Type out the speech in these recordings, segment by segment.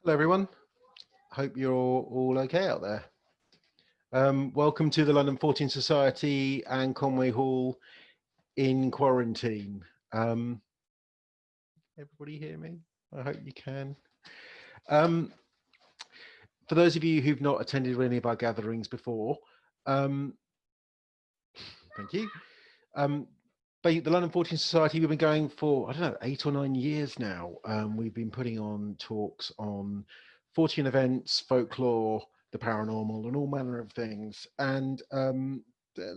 Hello, everyone. Hope you're all okay out there. Welcome to the London Fortean Society and Conway Hall in quarantine. Everybody hear me? I hope you can. For those of you who've not attended any of our gatherings before, thank you. The London Fortean Society, we've been going for, 8 or 9 years now. We've been putting on talks on Fortean events, folklore, the paranormal, and all manner of things. And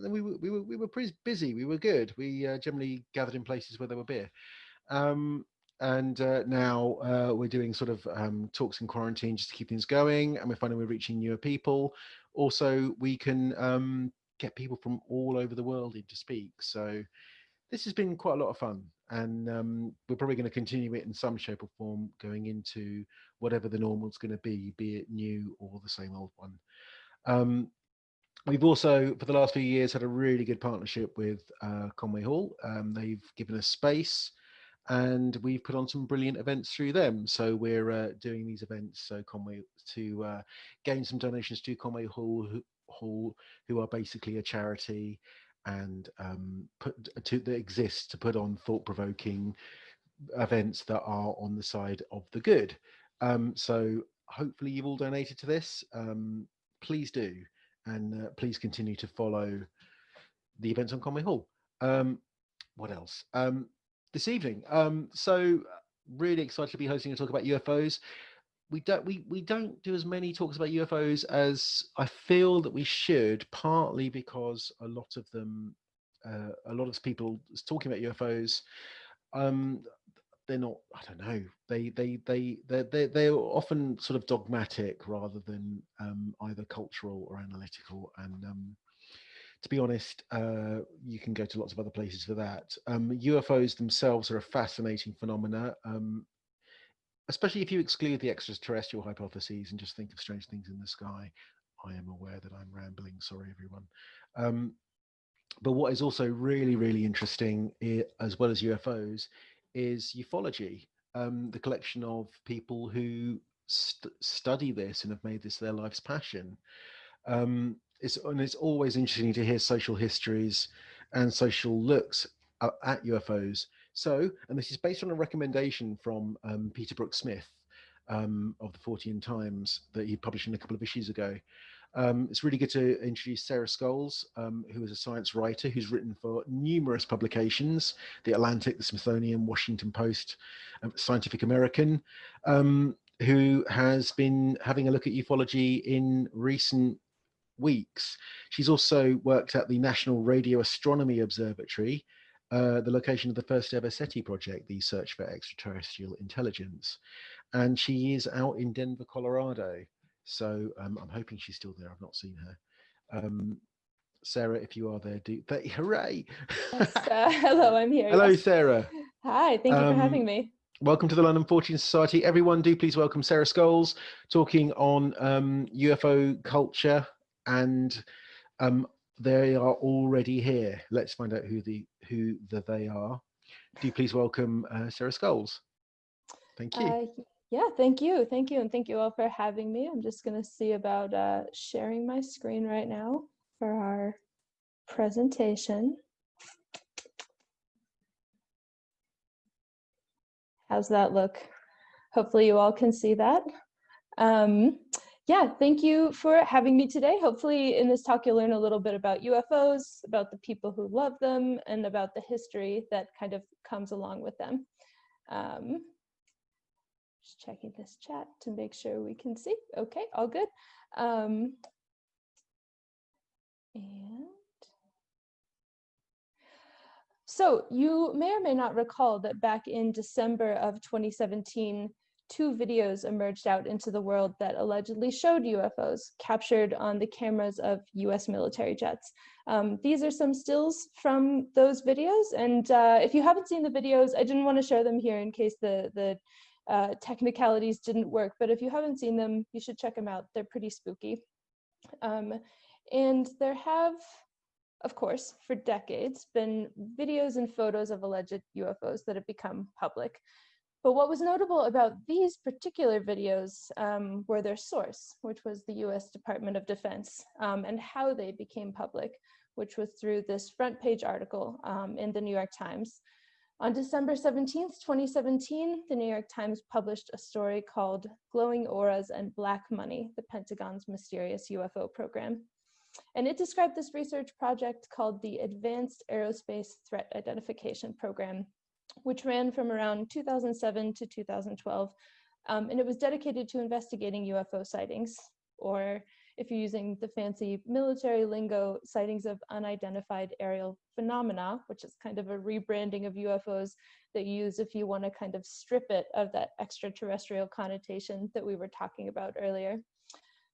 we were pretty busy. We were good. We generally gathered in places where there were beer. Now we're doing sort of talks in quarantine just to keep things going, and we're finding we're reaching newer people. Also, we can get people from all over the world in to speak. So this has been quite a lot of fun, and we're probably going to continue it in some shape or form going into whatever the normal is going to be it new or the same old one. We've also, for the last few years, had a really good partnership with Conway Hall. They've given us space, and we've put on some brilliant events through them. So we're doing these events to gain some donations to Conway Hall, who are basically a charity and that exist to put on thought-provoking events that are on the side of the good. So hopefully you've all donated to this. Please do, and please continue to follow the events on Conway Hall. What else? This evening, so really excited to be hosting a talk about UFOs. We don't do as many talks about UFOs as I feel that we should, partly because a lot of people talking about UFOs, they're not, I don't know, they're often sort of dogmatic rather than either cultural or analytical. And to be honest, you can go to lots of other places for that. UFOs themselves are a fascinating phenomena. Especially if you exclude the extraterrestrial hypotheses and just think of strange things in the sky. I am aware that I'm rambling, sorry everyone. But what is also really, really interesting, as well as UFOs, is ufology, the collection of people who study this and have made this their life's passion. It's always interesting to hear social histories and social looks at UFOs. So, and this is based on a recommendation from Peter Brooks Smith of the Fortean Times that he published in a couple of issues ago. It's really good to introduce Sarah Scoles, who is a science writer who's written for numerous publications, The Atlantic, The Smithsonian, Washington Post, Scientific American, who has been having a look at ufology in recent weeks. She's also worked at the National Radio Astronomy Observatory, the location of the first ever SETI project, the Search for Extraterrestrial Intelligence. And she is out in Denver, Colorado. So I'm hoping she's still there. I've not seen her. Sarah, if you are there, hooray! Yes, hello, I'm here. Hello, yes. Sarah. Hi, thank you for having me. Welcome to the London Fortean Society. Everyone, do please welcome Sarah Scoles, talking on UFO culture, and they are already here. Let's find out who they are. Do please welcome Sarah Scoles. Thank you. Yeah, thank you, and thank you all for having me. I'm just going to see about sharing my screen right now for our presentation. How's that look? Hopefully you all can see that. Yeah, thank you for having me today. Hopefully in this talk you'll learn a little bit about UFOs, about the people who love them, and about the history that kind of comes along with them. Just checking this chat to make sure we can see. Okay, all good. And so you may or may not recall that back in December of 2017, 2 videos emerged out into the world that allegedly showed UFOs captured on the cameras of US military jets. These are some stills from those videos, and if you haven't seen the videos, I didn't want to share them here in case the technicalities didn't work, but if you haven't seen them, you should check them out. They're pretty spooky. And there have, of course, for decades, been videos and photos of alleged UFOs that have become public. But what was notable about these particular videos were their source, which was the US Department of Defense, and how they became public, which was through this front page article in the New York Times. On December 17th, 2017, the New York Times published a story called Glowing Auras and Black Money, the Pentagon's Mysterious UFO Program. And it described this research project called the Advanced Aerospace Threat Identification Program, which ran from around 2007 to 2012. And it was dedicated to investigating UFO sightings, or if you're using the fancy military lingo, sightings of unidentified aerial phenomena, which is kind of a rebranding of UFOs that you use if you want to kind of strip it of that extraterrestrial connotation that we were talking about earlier.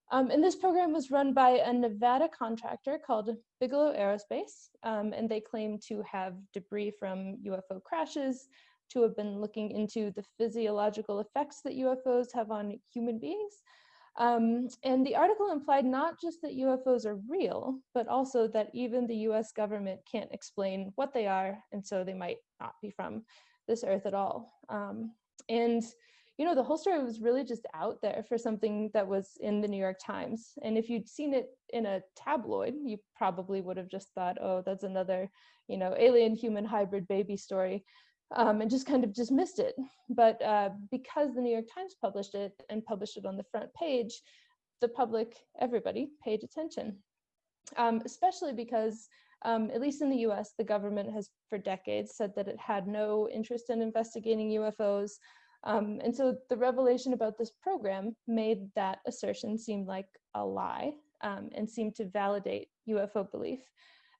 And this program was run by a Nevada contractor called Bigelow Aerospace, and they claim to have debris from UFO crashes, to have been looking into the physiological effects that UFOs have on human beings. And the article implied not just that UFOs are real, but also that even the US government can't explain what they are, and so they might not be from this earth at all. And you know, the whole story was really just out there for something that was in the New York Times. And if you'd seen it in a tabloid, you probably would have just thought, oh, that's another, you know, alien human hybrid baby story, and just kind of dismissed it. But because the New York Times published it and published it on the front page, the public, everybody paid attention, especially because at least in the US, the government has for decades said that it had no interest in investigating UFOs. And so the revelation about this program made that assertion seem like a lie, and seemed to validate UFO belief.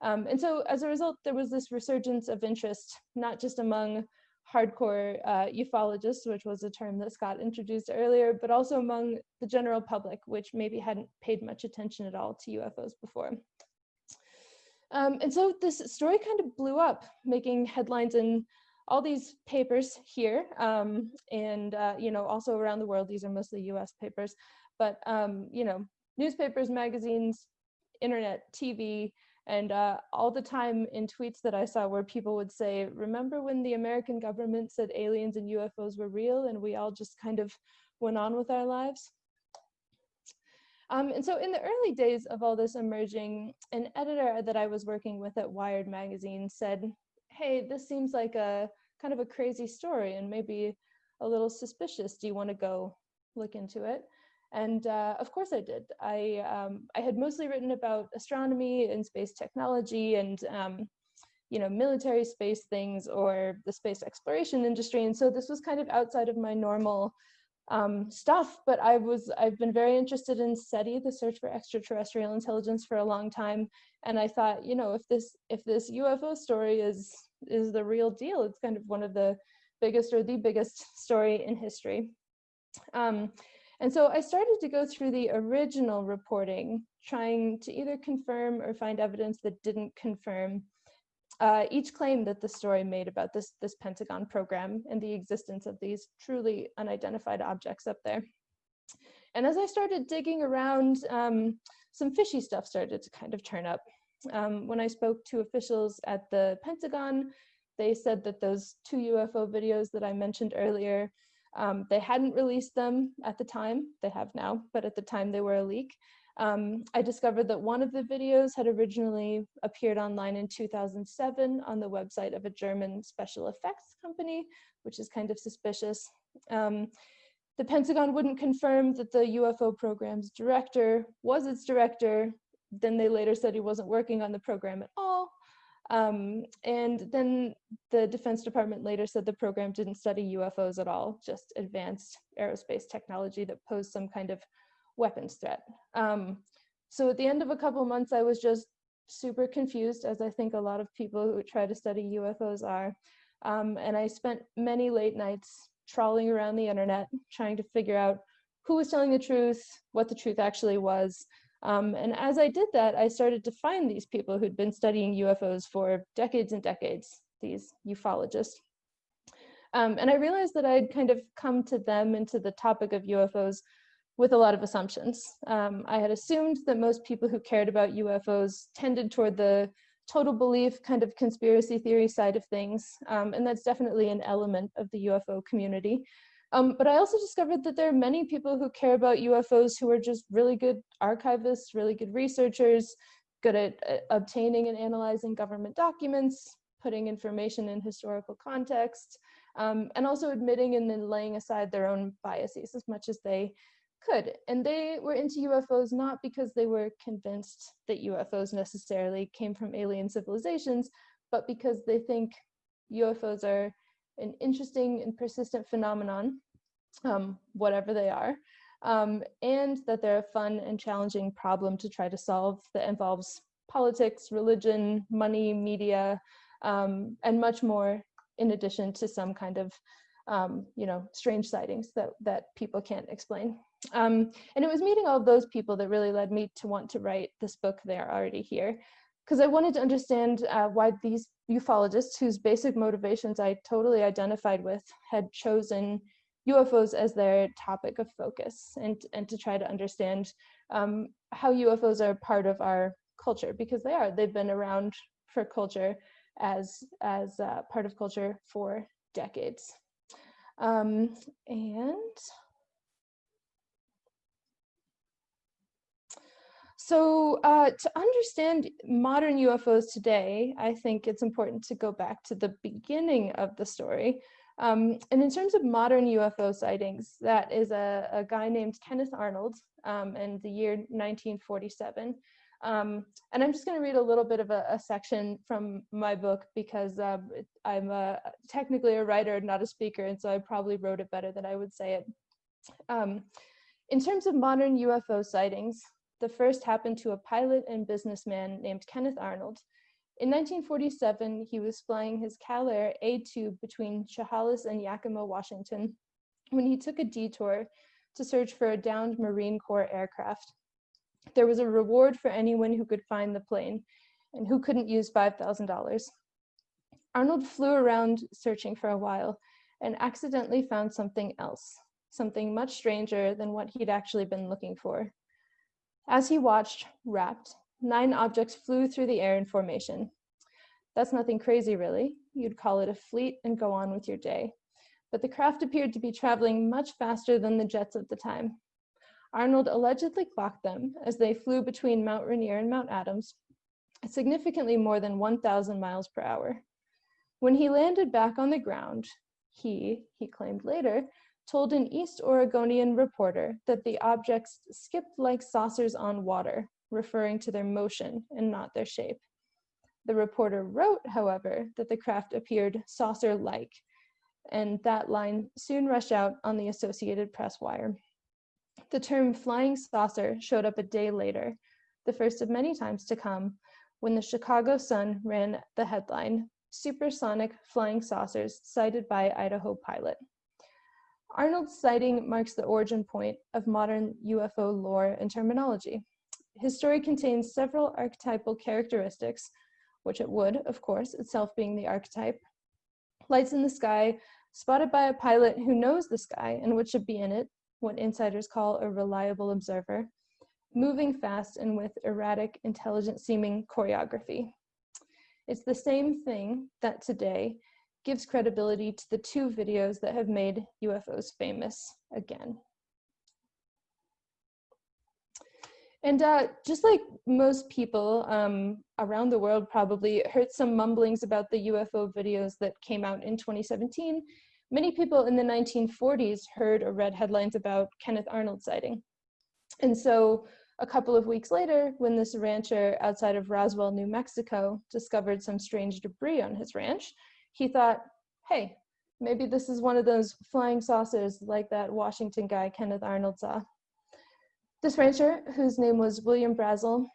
And so as a result, there was this resurgence of interest, not just among hardcore ufologists, which was a term that Scott introduced earlier, but also among the general public, which maybe hadn't paid much attention at all to UFOs before. And so this story kind of blew up, making headlines in all these papers here, and you know, also around the world. These are mostly US papers, but you know, newspapers, magazines, internet, TV, and all the time in tweets that I saw where people would say, remember when the American government said aliens and UFOs were real and we all just kind of went on with our lives? And so in the early days of all this emerging, an editor that I was working with at Wired magazine said, hey, this seems like a kind of a crazy story and maybe a little suspicious. Do you want to go look into it? And of course I did. I had mostly written about astronomy and space technology and you know, military space things or the space exploration industry. And so this was kind of outside of my normal stuff, but I've been very interested in SETI, the search for extraterrestrial intelligence, for a long time. And I thought, you know, if this UFO story is the real deal, it's kind of one of the biggest or the biggest story in history. And so I started to go through the original reporting, trying to either confirm or find evidence that didn't confirm each claim that the story made about this Pentagon program and the existence of these truly unidentified objects up there. And as I started digging around, some fishy stuff started to kind of turn up. When I spoke to officials at the Pentagon, they said that those 2 UFO videos that I mentioned earlier, they hadn't released them at the time. They have now, but at the time they were a leak. I discovered that one of the videos had originally appeared online in 2007 on the website of a German special effects company, which is kind of suspicious. The Pentagon wouldn't confirm that the UFO program's director was its director. Then they later said he wasn't working on the program at all. And then the Defense Department later said the program didn't study UFOs at all, just advanced aerospace technology that posed some kind of weapons threat. So at the end of a couple months, I was just super confused, as I think a lot of people who try to study UFOs are. And I spent many late nights trawling around the internet, trying to figure out who was telling the truth, what the truth actually was. And as I did that, I started to find these people who'd been studying UFOs for decades and decades, these ufologists. And I realized that I'd kind of come to them and to the topic of UFOs with a lot of assumptions. I had assumed that most people who cared about UFOs tended toward the total belief kind of conspiracy theory side of things, and that's definitely an element of the UFO community. But I also discovered that there are many people who care about UFOs who are just really good archivists, really good researchers, good at obtaining and analyzing government documents, putting information in historical context, and also admitting and then laying aside their own biases as much as they could. And they were into UFOs not because they were convinced that UFOs necessarily came from alien civilizations, but because they think UFOs are an interesting and persistent phenomenon, whatever they are, and that they're a fun and challenging problem to try to solve that involves politics, religion, money, media, and much more, in addition to some kind of strange sightings that people can't explain. And it was meeting all of those people that really led me to want to write this book, They Are Already Here, because I wanted to understand why these ufologists, whose basic motivations I totally identified with, had chosen UFOs as their topic of focus, and to try to understand how UFOs are part of our culture, because they are. They've been around for culture as part of culture for decades. And so to understand modern UFOs today, I think it's important to go back to the beginning of the story. And in terms of modern UFO sightings, that is a guy named Kenneth Arnold in the year 1947. And I'm just going to read a little bit of a section from my book, because I'm technically a writer, not a speaker, and so I probably wrote it better than I would say it. In terms of modern UFO sightings, the first happened to a pilot and businessman named Kenneth Arnold. In 1947, he was flying his Cal Air A-2 between Chehalis and Yakima, Washington, when he took a detour to search for a downed Marine Corps aircraft. There was a reward for anyone who could find the plane and who couldn't use $5,000. Arnold flew around searching for a while and accidentally found something else, something much stranger than what he'd actually been looking for. As he watched, rapt, 9 objects flew through the air in formation. That's nothing crazy, really. You'd call it a fleet and go on with your day. But the craft appeared to be traveling much faster than the jets of the time. Arnold allegedly clocked them as they flew between Mount Rainier and Mount Adams at significantly more than 1,000 miles per hour. When he landed back on the ground, he claimed later, told an East Oregonian reporter that the objects skipped like saucers on water, referring to their motion and not their shape. The reporter wrote, however, that the craft appeared saucer-like, and that line soon rushed out on the Associated Press wire. The term flying saucer showed up a day later, the first of many times to come, when the Chicago Sun ran the headline, "Supersonic Flying Saucers Sighted by Idaho Pilot." Arnold's sighting marks the origin point of modern UFO lore and terminology. His story contains several archetypal characteristics, which it would, of course, itself being the archetype. Lights in the sky, spotted by a pilot who knows the sky and what should be in it, what insiders call a reliable observer, moving fast and with erratic, intelligent-seeming choreography. It's the same thing that today gives credibility to the 2 videos that have made UFOs famous again. And just like most people around the world probably heard some mumblings about the UFO videos that came out in 2017, many people in the 1940s heard or read headlines about Kenneth Arnold sighting. And so a couple of weeks later, when this rancher outside of Roswell, New Mexico, discovered some strange debris on his ranch, he thought, hey, maybe this is one of those flying saucers like that Washington guy Kenneth Arnold saw. This rancher, whose name was William Brazel,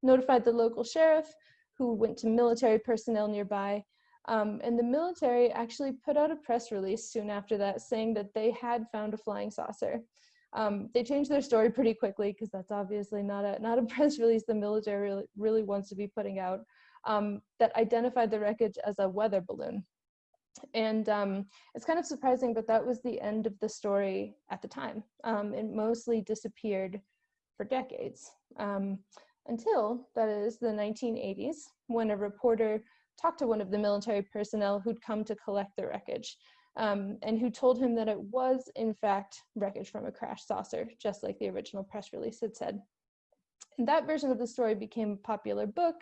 notified the local sheriff, who went to military personnel nearby, and the military actually put out a press release soon after that saying that they had found a flying saucer. They changed their story pretty quickly, because that's obviously not a press release the military really wants to be putting out, that identified the wreckage as a weather balloon. And it's kind of surprising, but that was the end of the story at the time. It mostly disappeared for decades, until, that is, the 1980s, when a reporter talked to one of the military personnel who'd come to collect the wreckage, and who told him that it was, in fact, wreckage from a crashed saucer, just like the original press release had said. And that version of the story became a popular book,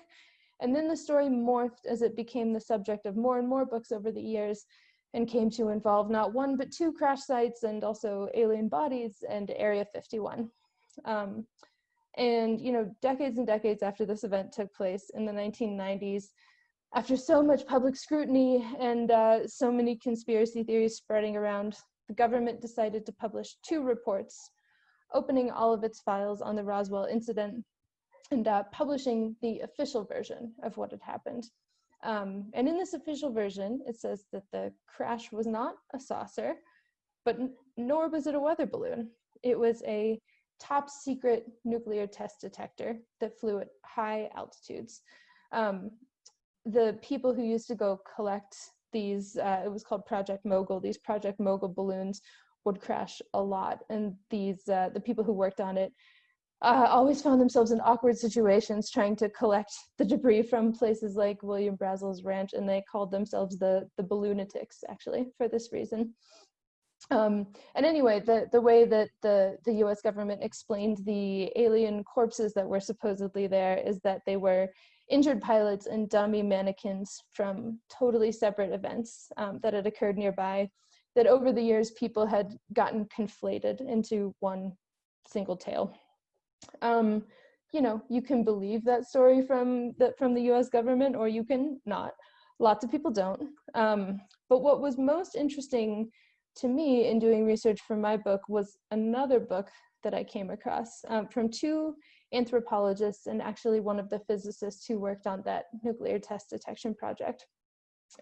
and then the story morphed as it became the subject of more and more books over the years, and came to involve not one but two crash sites, and also alien bodies and Area 51. And decades and decades after this event took place in the 1990s, after so much public scrutiny and so many conspiracy theories spreading around, the government decided to publish two reports, opening all of its files on the Roswell incident and publishing the official version of what had happened. And in this official version, it says that the crash was not a saucer, but nor was it a weather balloon. It was a top secret nuclear test detector that flew at high altitudes. The people who used to go collect these, it was called Project Mogul, these Project Mogul balloons would crash a lot. And these, the people who worked on it always found themselves in awkward situations trying to collect the debris from places like William Brazel's ranch, and they called themselves the balloonatics, actually, for this reason. And anyway, the way that the US government explained the alien corpses that were supposedly there is that they were injured pilots and dummy mannequins from totally separate events that had occurred nearby, that over the years people had gotten conflated into one single tale. You can believe that story from the US government, or you can not. Lots of people don't. But what was most interesting to me in doing research for my book was another book that I came across from two anthropologists, and actually one of the physicists who worked on that nuclear test detection project.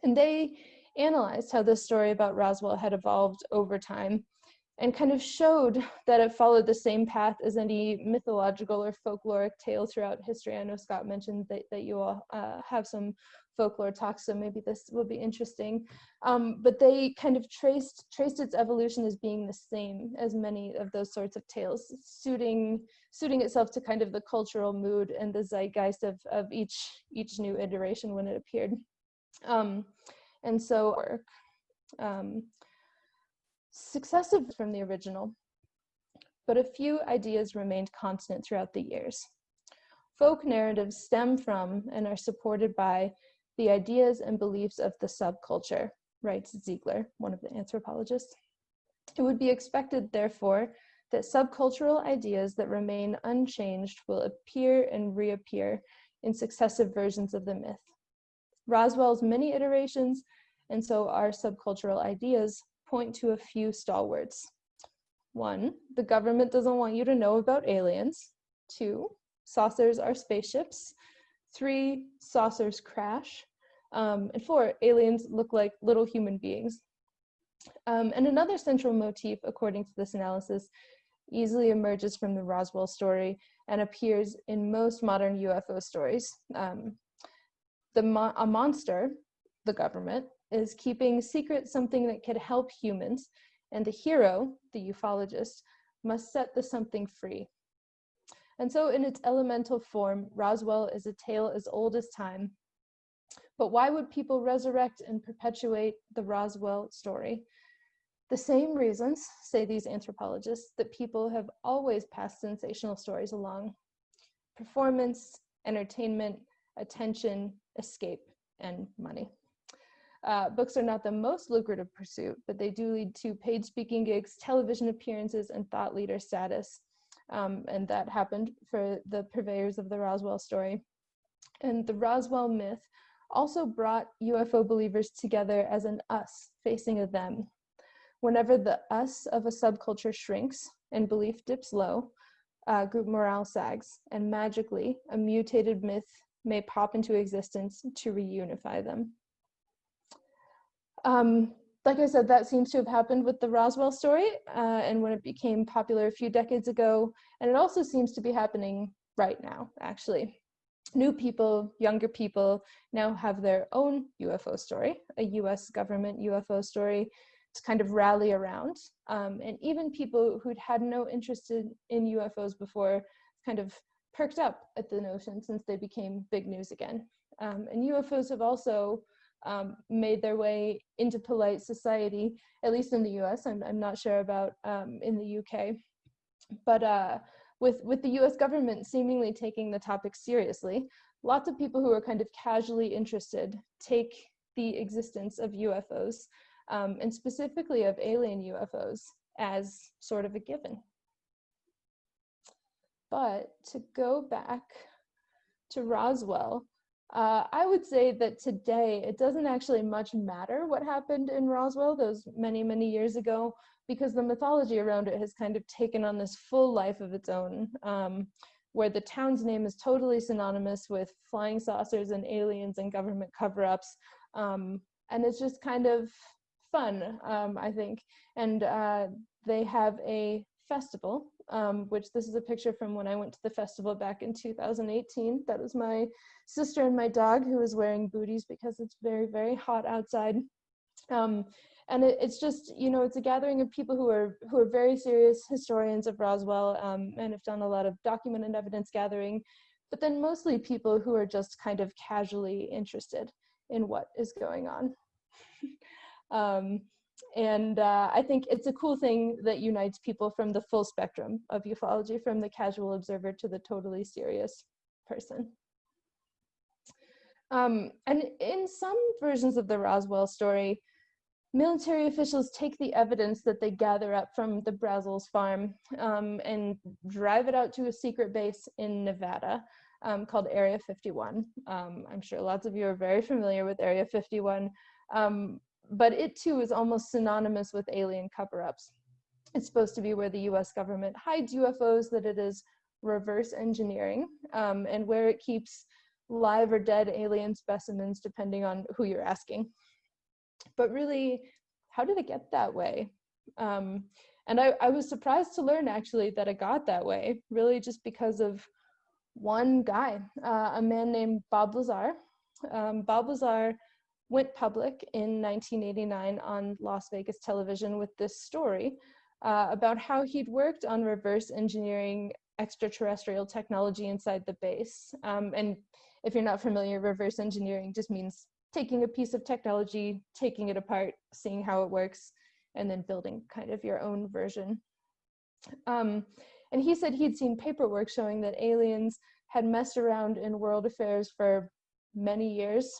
And they analyzed how this story about Roswell had evolved over time, and kind of showed that it followed the same path as any mythological or folkloric tale throughout history. I know Scott mentioned that you all have some folklore talks, so maybe this will be interesting. But they kind of traced its evolution as being the same as many of those sorts of tales, suiting itself to kind of the cultural mood and the zeitgeist of each new iteration when it appeared. And so successive from the original, but a few ideas remained constant throughout the years. Folk narratives stem from and are supported by the ideas and beliefs of the subculture, writes Ziegler, one of the anthropologists. It would be expected, therefore, that subcultural ideas that remain unchanged will appear and reappear in successive versions of the myth. Roswell's many iterations, and so our subcultural ideas, point to a few stalwarts. 1, the government doesn't want you to know about aliens. 2, saucers are spaceships. 3, saucers crash. And 4, aliens look like little human beings. And another central motif, according to this analysis, easily emerges from the Roswell story and appears in most modern UFO stories. A monster, the government, is keeping secret something that could help humans, and the hero, the ufologist, must set the something free. And so in its elemental form, Roswell is a tale as old as time. But why would people resurrect and perpetuate the Roswell story? The same reasons, say these anthropologists, that people have always passed sensational stories along: performance, entertainment, attention, escape, and money. Books are not the most lucrative pursuit, but they do lead to paid speaking gigs, television appearances, and thought leader status. And that happened for the purveyors of the Roswell story. And the Roswell myth also brought UFO believers together as an us facing a them. Whenever the us of a subculture shrinks and belief dips low, group morale sags, and magically a mutated myth may pop into existence to reunify them. Like I said, that seems to have happened with the Roswell story, and when it became popular a few decades ago, and it also seems to be happening right now, actually. New people, younger people, now have their own UFO story, a US government UFO story to kind of rally around. And even people who'd had no interest in UFOs before kind of perked up at the notion since they became big news again. And UFOs have also made their way into polite society, at least in the US. I'm not sure about in the UK. But with the US government seemingly taking the topic seriously, lots of people who are kind of casually interested take the existence of UFOs, and specifically of alien UFOs, as sort of a given. But to go back to Roswell, I would say that today it doesn't actually much matter what happened in Roswell those many, many years ago, because the mythology around it has kind of taken on this full life of its own, where the town's name is totally synonymous with flying saucers and aliens and government cover-ups. And it's just kind of fun, I think. And they have a festival, which this is a picture from when I went to the festival back in 2018. That was my sister and my dog, who was wearing booties because it's very, very hot outside. And it's just, you know, it's a gathering of people who are very serious historians of Roswell, and have done a lot of documented evidence gathering, but then mostly people who are just kind of casually interested in what is going on. And I think it's a cool thing that unites people from the full spectrum of ufology, from the casual observer to the totally serious person. And in some versions of the Roswell story, military officials take the evidence that they gather up from the Brazel's farm and drive it out to a secret base in Nevada called Area 51. I'm sure lots of you are very familiar with Area 51, but it too is almost synonymous with alien cover-ups. It's supposed to be where the US government hides UFOs, that it is reverse engineering, and where it keeps live or dead alien specimens, depending on who you're asking. But really, how did it get that way? And I was surprised to learn, actually, that it got that way, really just because of one guy, a man named Bob Lazar. Bob Lazar went public in 1989 on Las Vegas television with this story about how he'd worked on reverse engineering extraterrestrial technology inside the base. And if you're not familiar, reverse engineering just means taking a piece of technology, taking it apart, seeing how it works, and then building kind of your own version. And he said he'd seen paperwork showing that aliens had messed around in world affairs for many years.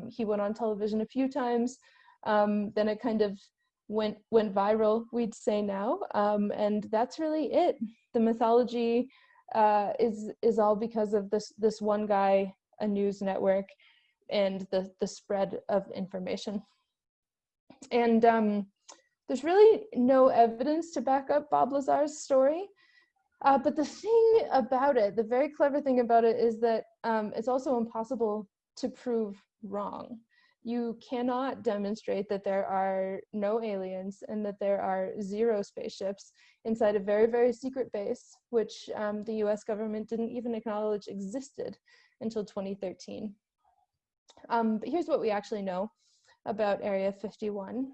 He went on television a few times, then it kind of went viral, we'd say now, and that's really it. The mythology is all because of this one guy, a news network, and the spread of information. And there's really no evidence to back up Bob Lazar's story. But the thing about it, the very clever thing about it, is that it's also impossible to prove wrong. You cannot demonstrate that there are no aliens and that there are 0 spaceships inside a very, very secret base, which the US government didn't even acknowledge existed until 2013. But here's what we actually know about Area 51.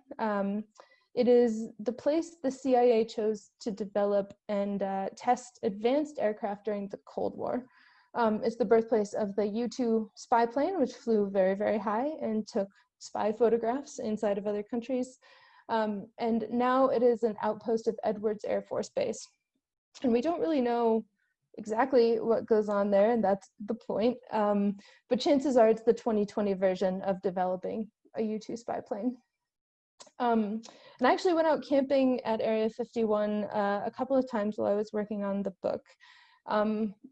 It is the place the CIA chose to develop and test advanced aircraft during the Cold War. It's the birthplace of the U-2 spy plane, which flew very, very high and took spy photographs inside of other countries. And now it is an outpost of Edwards Air Force Base. And we don't really know exactly what goes on there, and that's the point. But chances are it's the 2020 version of developing a U-2 spy plane. And I actually went out camping at Area 51 a couple of times while I was working on the book.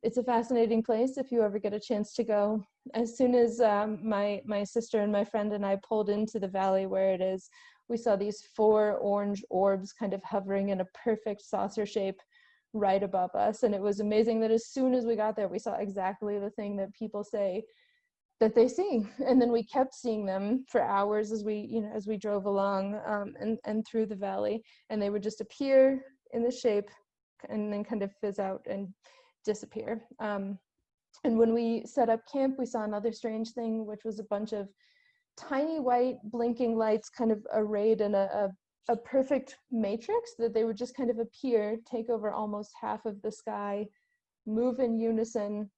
It's a fascinating place if you ever get a chance to go. As soon as my sister and my friend and I pulled into the valley where it is, we saw these 4 orange orbs kind of hovering in a perfect saucer shape right above us. And it was amazing that as soon as we got there, we saw exactly the thing that people say that they see. And then we kept seeing them for hours as we drove along and through the valley, and they would just appear in the shape and then kind of fizz out and disappear. And when we set up camp, we saw another strange thing, which was a bunch of tiny white blinking lights kind of arrayed in a perfect matrix, that they would just kind of appear, take over almost half of the sky, move in unison,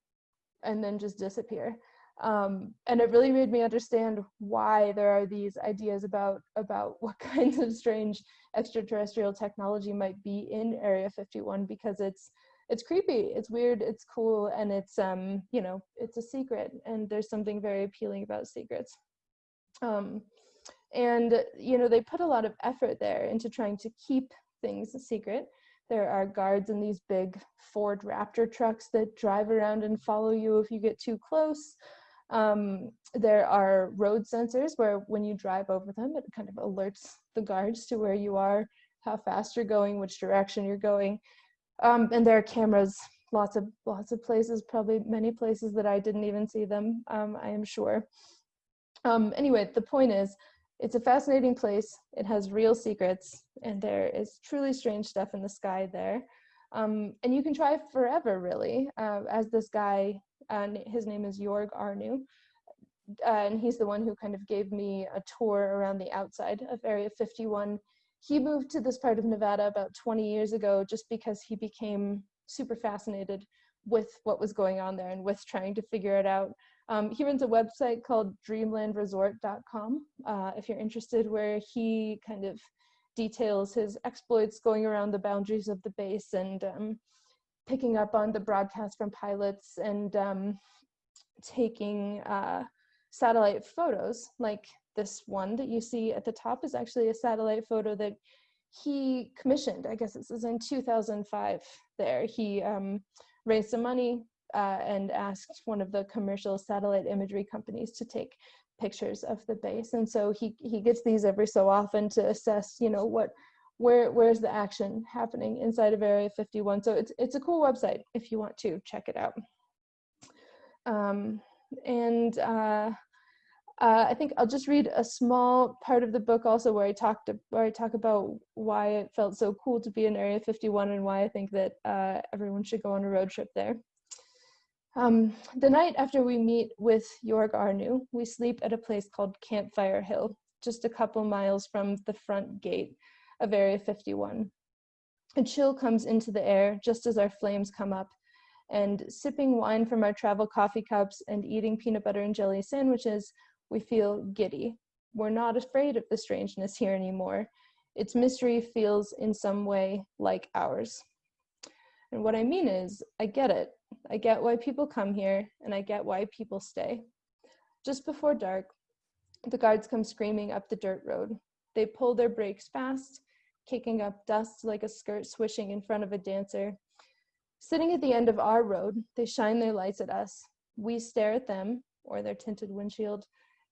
and then just disappear. And it really made me understand why there are these ideas about what kinds of strange extraterrestrial technology might be in Area 51, because it's creepy, it's weird, it's cool, and it's you know, it's a secret, and there's something very appealing about secrets. And you know, they put a lot of effort there into trying to keep things a secret. There are guards in these big Ford Raptor trucks that drive around and follow you if you get too close. There are road sensors where when you drive over them, it kind of alerts the guards to where you are, how fast you're going, which direction you're going. And there are cameras, lots of places, probably many places that I didn't even see them, I am sure. Anyway, the point is, it's a fascinating place. It has real secrets, and there is truly strange stuff in the sky there. And you can try forever, really, as this guy, his name is Jorg Arnu, and he's the one who kind of gave me a tour around the outside of Area 51. He moved to this part of Nevada about 20 years ago just because he became super fascinated with what was going on there and with trying to figure it out. He runs a website called dreamlandresort.com, if you're interested, where he kind of details his exploits going around the boundaries of the base and picking up on the broadcasts from pilots and taking satellite photos. Like this one that you see at the top is actually a satellite photo that he commissioned. I guess this is in 2005 there. He raised some money and asked one of the commercial satellite imagery companies to take pictures of the base. And so he gets these every so often to assess, you know, where's the action happening inside of Area 51. So it's a cool website if you want to check it out. I think I'll just read a small part of the book also where I talk about why it felt so cool to be in Area 51 and why I think that everyone should go on a road trip there. The night after we meet with Jorg Arnu, we sleep at a place called Campfire Hill, just a couple miles from the front gate of Area 51. A chill comes into the air just as our flames come up, and sipping wine from our travel coffee cups and eating peanut butter and jelly sandwiches, we feel giddy. We're not afraid of the strangeness here anymore. Its mystery feels in some way like ours. And what I mean is, I get it. I get why people come here, and I get why people stay. Just before dark, the guards come screaming up the dirt road. They pull their brakes fast, kicking up dust like a skirt swishing in front of a dancer. Sitting at the end of our road, they shine their lights at us. We stare at them, or their tinted windshield,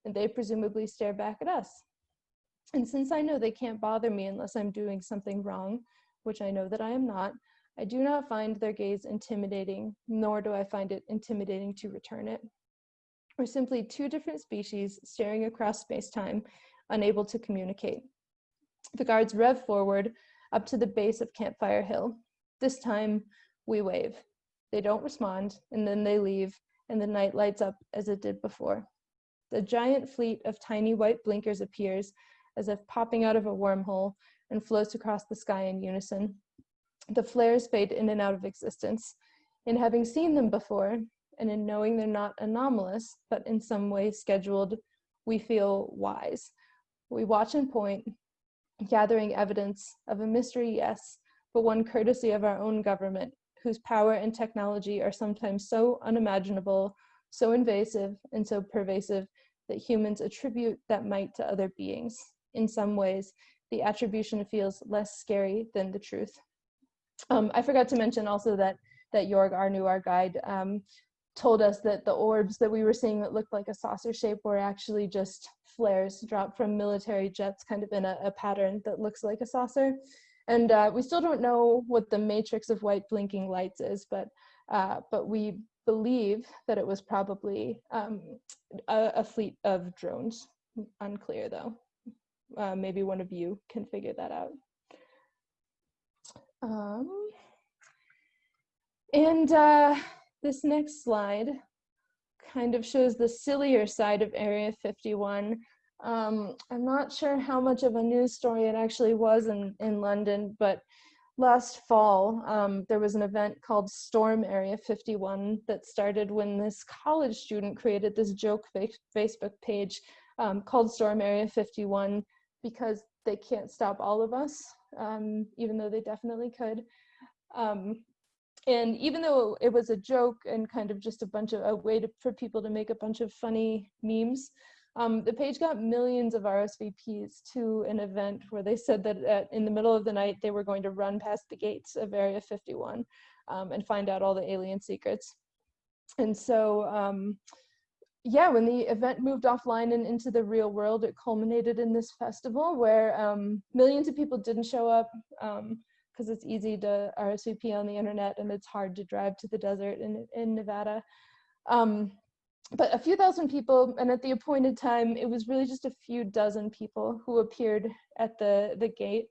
and they presumably stare back at us. And since I know they can't bother me unless I'm doing something wrong, which I know that I am not, I do not find their gaze intimidating, nor do I find it intimidating to return it. We're simply two different species staring across space-time, unable to communicate. The guards rev forward up to the base of Campfire Hill. This time, we wave. They don't respond, and then they leave, and the night lights up as it did before. The giant fleet of tiny white blinkers appears, as if popping out of a wormhole, and floats across the sky in unison. The flares fade in and out of existence. In having seen them before, and in knowing they're not anomalous, but in some way scheduled, we feel wise. We watch and point, gathering evidence of a mystery, yes, but one courtesy of our own government, whose power and technology are sometimes so unimaginable, so invasive, and so pervasive that humans attribute that might to other beings. In some ways, the attribution feels less scary than the truth. I forgot to mention also that Jorg Arnu, our guide, told us that the orbs that we were seeing that looked like a saucer shape were actually just flares dropped from military jets, kind of in a pattern that looks like a saucer. And we still don't know what the matrix of white blinking lights is, but we believe that it was probably a fleet of drones. Unclear though. Maybe one of you can figure that out. This next slide kind of shows the sillier side of Area 51. I'm not sure how much of a news story it actually was in London, but last fall, there was an event called Storm Area 51 that started when this college student created this joke Facebook page called Storm Area 51 because they can't stop all of us, even though they definitely could. And even though it was a joke and kind of just a way for people to make a bunch of funny memes, the page got millions of RSVPs to an event where they said that in the middle of the night, they were going to run past the gates of Area 51 and find out all the alien secrets. And so, yeah, when the event moved offline and into the real world, it culminated in this festival where millions of people didn't show up because it's easy to RSVP on the internet and it's hard to drive to the desert in Nevada. But a few thousand people, and at the appointed time, it was really just a few dozen people who appeared at the gate.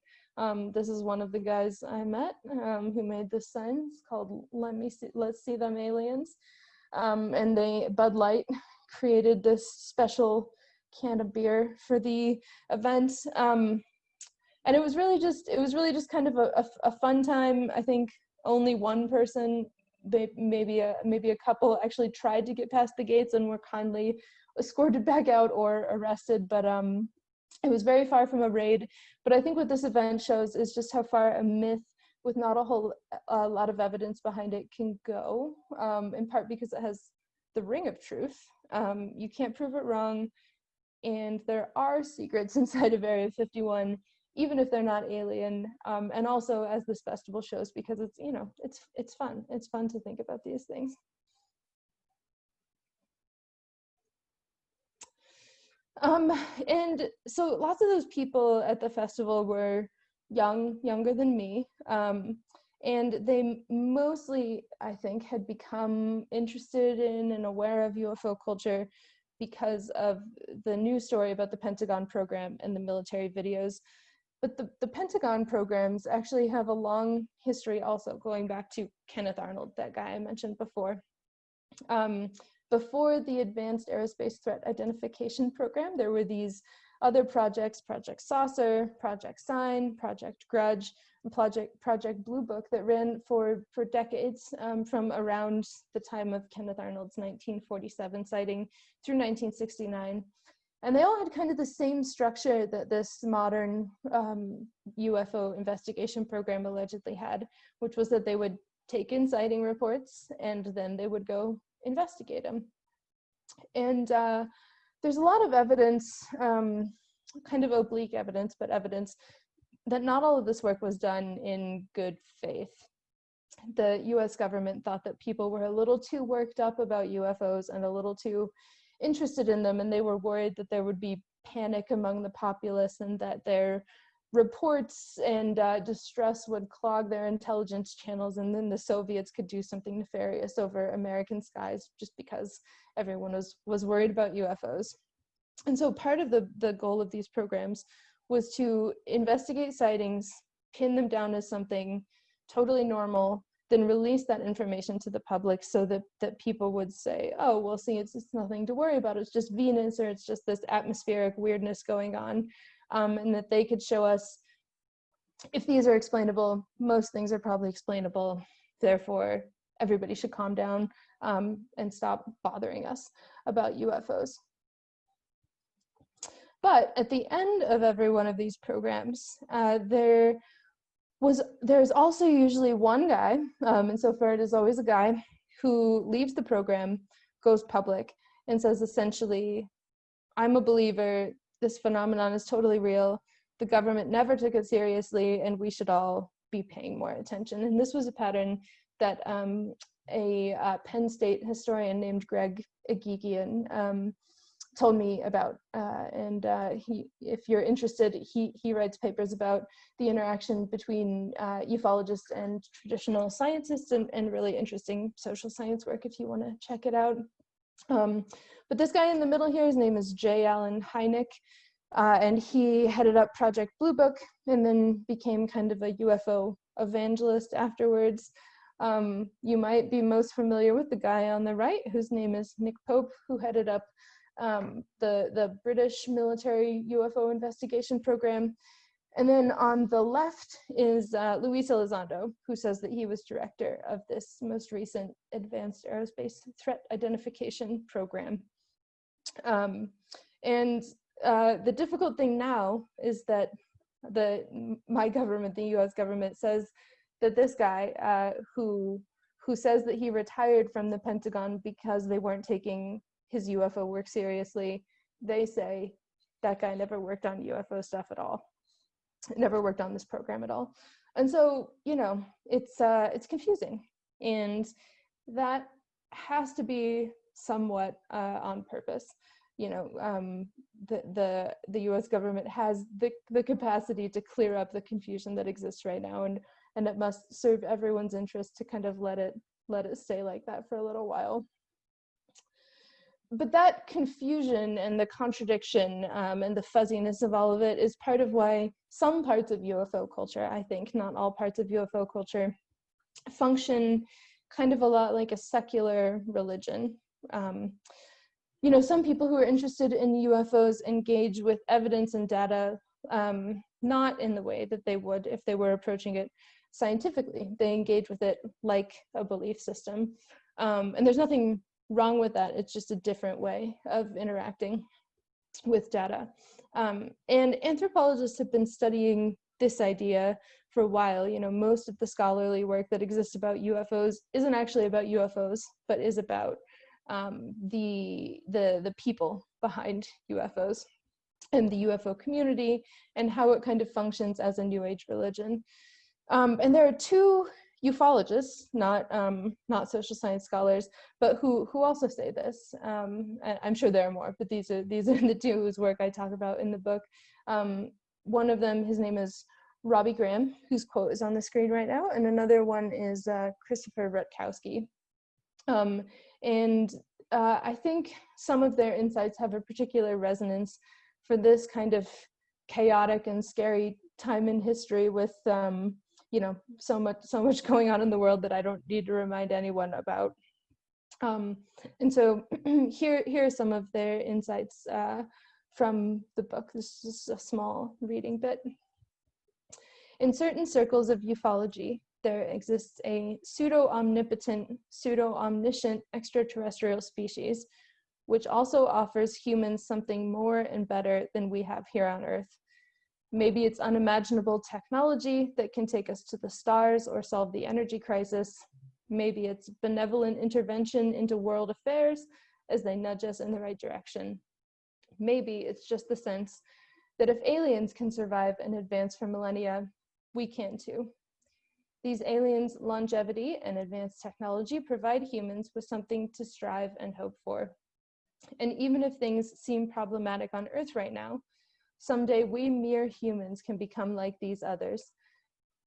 This is one of the guys I met who made this sign. It's called Let's See Them Aliens. And Bud Light created this special can of beer for the event. And it was really just kind of a fun time. I think only one person, maybe a couple, actually tried to get past the gates and were kindly escorted back out or arrested, but it was very far from a raid. But I think what this event shows is just how far a myth with not a lot of evidence behind it can go, in part because it has the ring of truth. You can't prove it wrong, and there are secrets inside of Area 51, even if they're not alien, and also as this festival shows, because it's, you know, it's fun. It's fun to think about these things. And so lots of those people at the festival were younger than me, and they mostly, I think, had become interested in and aware of UFO culture because of the news story about the Pentagon program and the military videos. But the Pentagon programs actually have a long history also, going back to Kenneth Arnold, that guy I mentioned before. Before the Advanced Aerospace Threat Identification Program, there were these other projects, Project Saucer, Project Sign, Project Grudge, and Project Blue Book, that ran for decades, from around the time of Kenneth Arnold's 1947 sighting through 1969. And they all had kind of the same structure that this modern UFO investigation program allegedly had, which was that they would take in sighting reports and then they would go investigate them. And there's a lot of evidence, kind of oblique evidence, but evidence that not all of this work was done in good faith. The US government thought that people were a little too worked up about UFOs and a little too interested in them, and they were worried that there would be panic among the populace and that their reports and distress would clog their intelligence channels, and then the Soviets could do something nefarious over American skies just because everyone was worried about UFOs. And so part of the goal of these programs was to investigate sightings, pin them down as something totally normal, then release that information to the public so that people would say, oh, well, see, it's nothing to worry about. It's just Venus, or it's just this atmospheric weirdness going on. And that they could show us, if these are explainable, most things are probably explainable. Therefore, everybody should calm down and stop bothering us about UFOs. But at the end of every one of these programs, there's also usually one guy, and so far it is always a guy, who leaves the program, goes public, and says essentially, I'm a believer, this phenomenon is totally real, the government never took it seriously, and we should all be paying more attention. And this was a pattern that a Penn State historian named Greg Agigian told me about, and if you're interested, he writes papers about the interaction between ufologists and traditional scientists, and really interesting social science work if you want to check it out. But this guy in the middle here, his name is J. Allen Hynek, and he headed up Project Blue Book and then became kind of a UFO evangelist afterwards. You might be most familiar with the guy on the right, whose name is Nick Pope, who headed up the British military UFO investigation program. And then on the left is Luis Elizondo, who says that he was director of this most recent advanced aerospace threat identification program. And the difficult thing now is that my government, the US government, says that this guy who says that he retired from the Pentagon because they weren't taking his UFO work seriously, they say that guy never worked on UFO stuff at all. Never worked on this program at all. And so, you know, it's confusing, and that has to be somewhat on purpose. You know, the U.S. government has the capacity to clear up the confusion that exists right now, and it must serve everyone's interest to kind of let it stay like that for a little while. But that confusion and the contradiction and the fuzziness of all of it is part of why some parts of UFO culture, I think, not all parts of UFO culture, function kind of a lot like a secular religion. You know, some people who are interested in UFOs engage with evidence and data, not in the way that they would if they were approaching it scientifically. They engage with it like a belief system. And there's nothing wrong with that. It's just a different way of interacting with data. And anthropologists have been studying this idea for a while. You know, most of the scholarly work that exists about UFOs isn't actually about UFOs, but is about the people behind UFOs and the UFO community and how it kind of functions as a New Age religion. And there are two ufologists, not social science scholars, but who also say this. I'm sure there are more, but these are the two whose work I talk about in the book. One of them, his name is Robbie Graham, whose quote is on the screen right now, and another one is Christopher Rutkowski. And I think some of their insights have a particular resonance for this kind of chaotic and scary time in history with you know, so much going on in the world that I don't need to remind anyone about. And so here are some of their insights from the book. This is a small reading bit. In certain circles of ufology, there exists a pseudo-omnipotent, pseudo-omniscient extraterrestrial species, which also offers humans something more and better than we have here on Earth. Maybe it's unimaginable technology that can take us to the stars or solve the energy crisis. Maybe it's benevolent intervention into world affairs as they nudge us in the right direction. Maybe it's just the sense that if aliens can survive and advance for millennia, we can too. These aliens' longevity and advanced technology provide humans with something to strive and hope for. And even if things seem problematic on Earth right now, someday we mere humans can become like these others.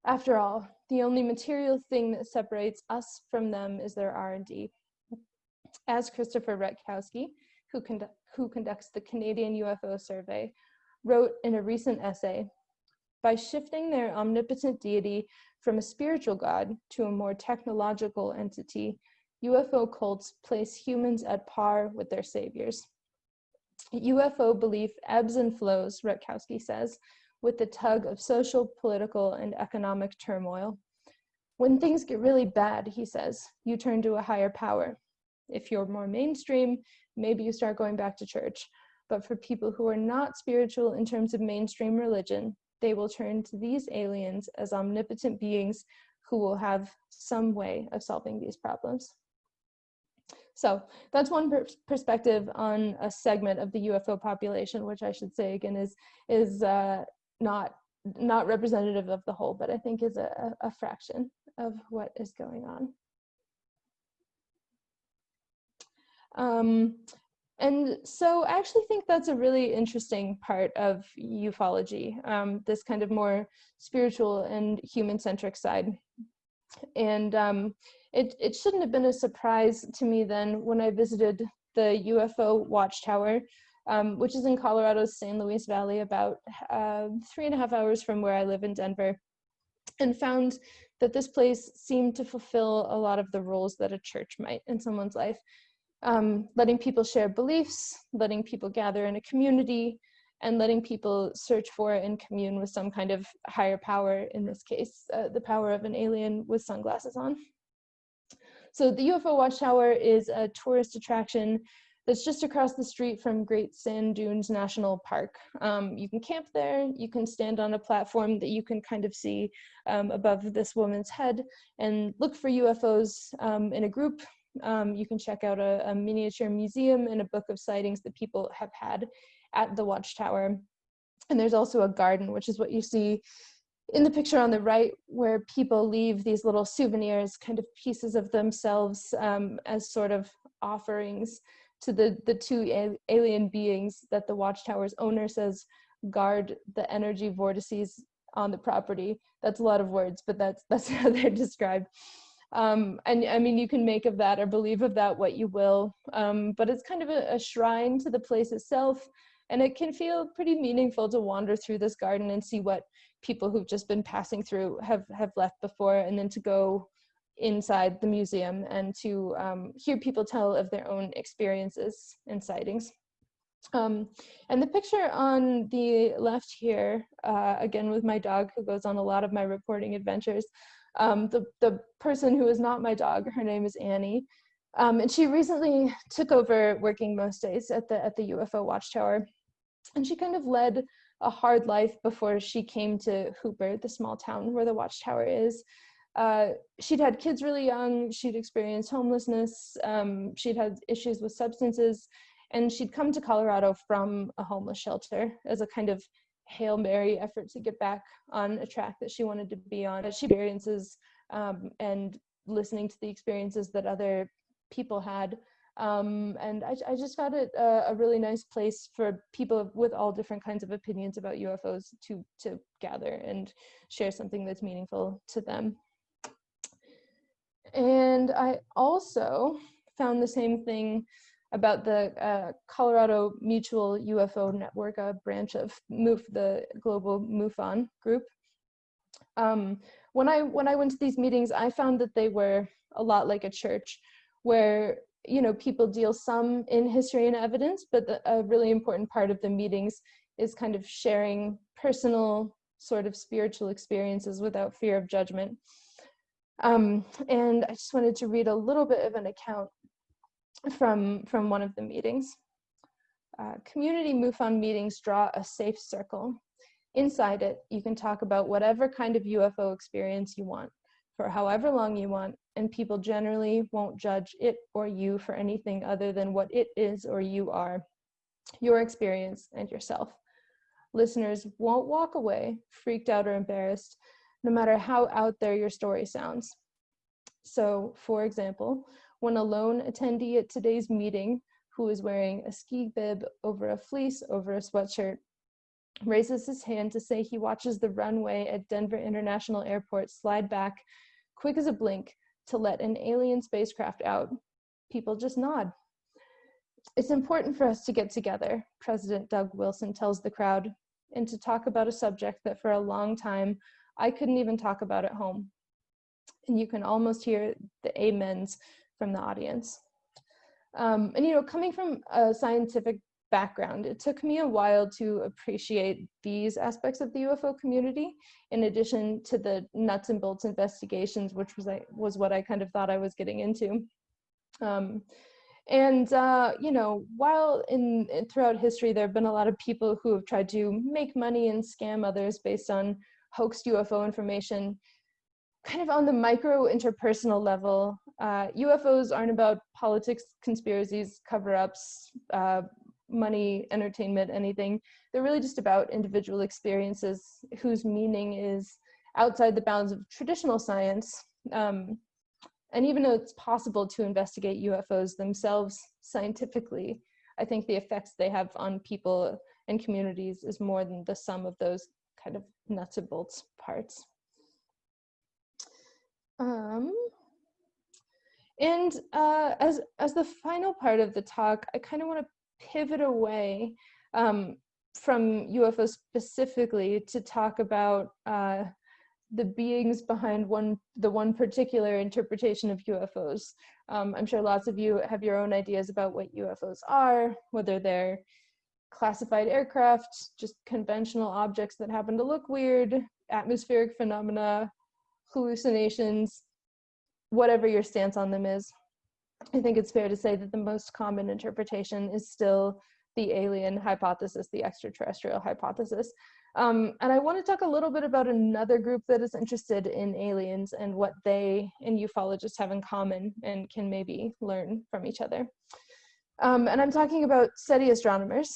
After all, the only material thing that separates us from them is their R&D. As Christopher Rutkowski, who conducts the Canadian UFO survey, wrote in a recent essay, by shifting their omnipotent deity from a spiritual god to a more technological entity, UFO cults place humans at par with their saviors. UFO belief ebbs and flows, Rutkowski says, with the tug of social, political, and economic turmoil. When things get really bad, he says, you turn to a higher power. If you're more mainstream, maybe you start going back to church. But for people who are not spiritual in terms of mainstream religion, they will turn to these aliens as omnipotent beings who will have some way of solving these problems. So that's one perspective on a segment of the UFO population, which I should say again is not representative of the whole, but I think is a fraction of what is going on. And so I actually think that's a really interesting part of ufology, this kind of more spiritual and human-centric side. And it shouldn't have been a surprise to me then when I visited the UFO Watchtower, which is in Colorado's San Luis Valley, about 3.5 hours from where I live in Denver, and found that this place seemed to fulfill a lot of the roles that a church might in someone's life. Letting people share beliefs, letting people gather in a community, and letting people search for and commune with some kind of higher power, in this case, the power of an alien with sunglasses on. So the UFO Watchtower is a tourist attraction that's just across the street from Great Sand Dunes National Park. You can camp there, you can stand on a platform that you can kind of see above this woman's head and look for UFOs in a group. You can check out a miniature museum and a book of sightings that people have had at the Watchtower. And there's also a garden, which is what you see in the picture on the right, where people leave these little souvenirs, kind of pieces of themselves as sort of offerings to the two alien beings that the Watchtower's owner says guard the energy vortices on the property. That's a lot of words, but that's how they're described. And I mean, you can make of that or believe of that what you will, but it's kind of a shrine to the place itself, and it can feel pretty meaningful to wander through this garden and see what people who've just been passing through have left before, and then to go inside the museum and to hear people tell of their own experiences and sightings. And the picture on the left here, again with my dog who goes on a lot of my reporting adventures, the person who is not my dog, her name is Annie, and she recently took over working most days at the UFO Watchtower, and she kind of led a hard life before she came to Hooper, the small town where the Watchtower is. She'd had kids really young, she'd experienced homelessness, she'd had issues with substances, and she'd come to Colorado from a homeless shelter as a kind of Hail Mary effort to get back on a track that she wanted to be on. She experiences and listening to the experiences that other people had. And I just found it a really nice place for people with all different kinds of opinions about UFOs to gather and share something that's meaningful to them. And I also found the same thing about the Colorado Mutual UFO Network, a branch of MUF, the global MUFON group. When I went to these meetings, I found that they were a lot like a church, where people deal some in history and evidence, but a really important part of the meetings is kind of sharing personal sort of spiritual experiences without fear of judgment. And I just wanted to read a little bit of an account from one of the meetings. Community MUFON meetings draw a safe circle. Inside it, you can talk about whatever kind of UFO experience you want, for however long you want, and people generally won't judge it or you for anything other than what it is or you are, your experience and yourself. Listeners won't walk away freaked out or embarrassed, no matter how out there your story sounds. So, for example, when a lone attendee at today's meeting, who is wearing a ski bib over a fleece over a sweatshirt, raises his hand to say he watches the runway at Denver International Airport slide back, quick as a blink, to let an alien spacecraft out, people just nod. It's important for us to get together, President Doug Wilson tells the crowd, and to talk about a subject that for a long time I couldn't even talk about at home. And you can almost hear the amens from the audience. And coming from a scientific background, it took me a while to appreciate these aspects of the UFO community, in addition to the nuts and bolts investigations, which was what I kind of thought I was getting into. While throughout history, there have been a lot of people who have tried to make money and scam others based on hoaxed UFO information. Kind of on the micro interpersonal level, UFOs aren't about politics, conspiracies, cover-ups, money, entertainment, anything. They're really just about individual experiences whose meaning is outside the bounds of traditional science. And even though it's possible to investigate UFOs themselves scientifically, I think the effects they have on people and communities is more than the sum of those kind of nuts and bolts parts. As the final part of the talk, I kind of want to pivot away from UFOs specifically to talk about the beings behind the one particular interpretation of UFOs. I'm sure lots of you have your own ideas about what UFOs are, whether they're classified aircraft, just conventional objects that happen to look weird, atmospheric phenomena, hallucinations, whatever your stance on them is. I think it's fair to say that the most common interpretation is still the alien hypothesis, the extraterrestrial hypothesis. And I want to talk a little bit about another group that is interested in aliens and what they and ufologists have in common and can maybe learn from each other. And I'm talking about SETI astronomers,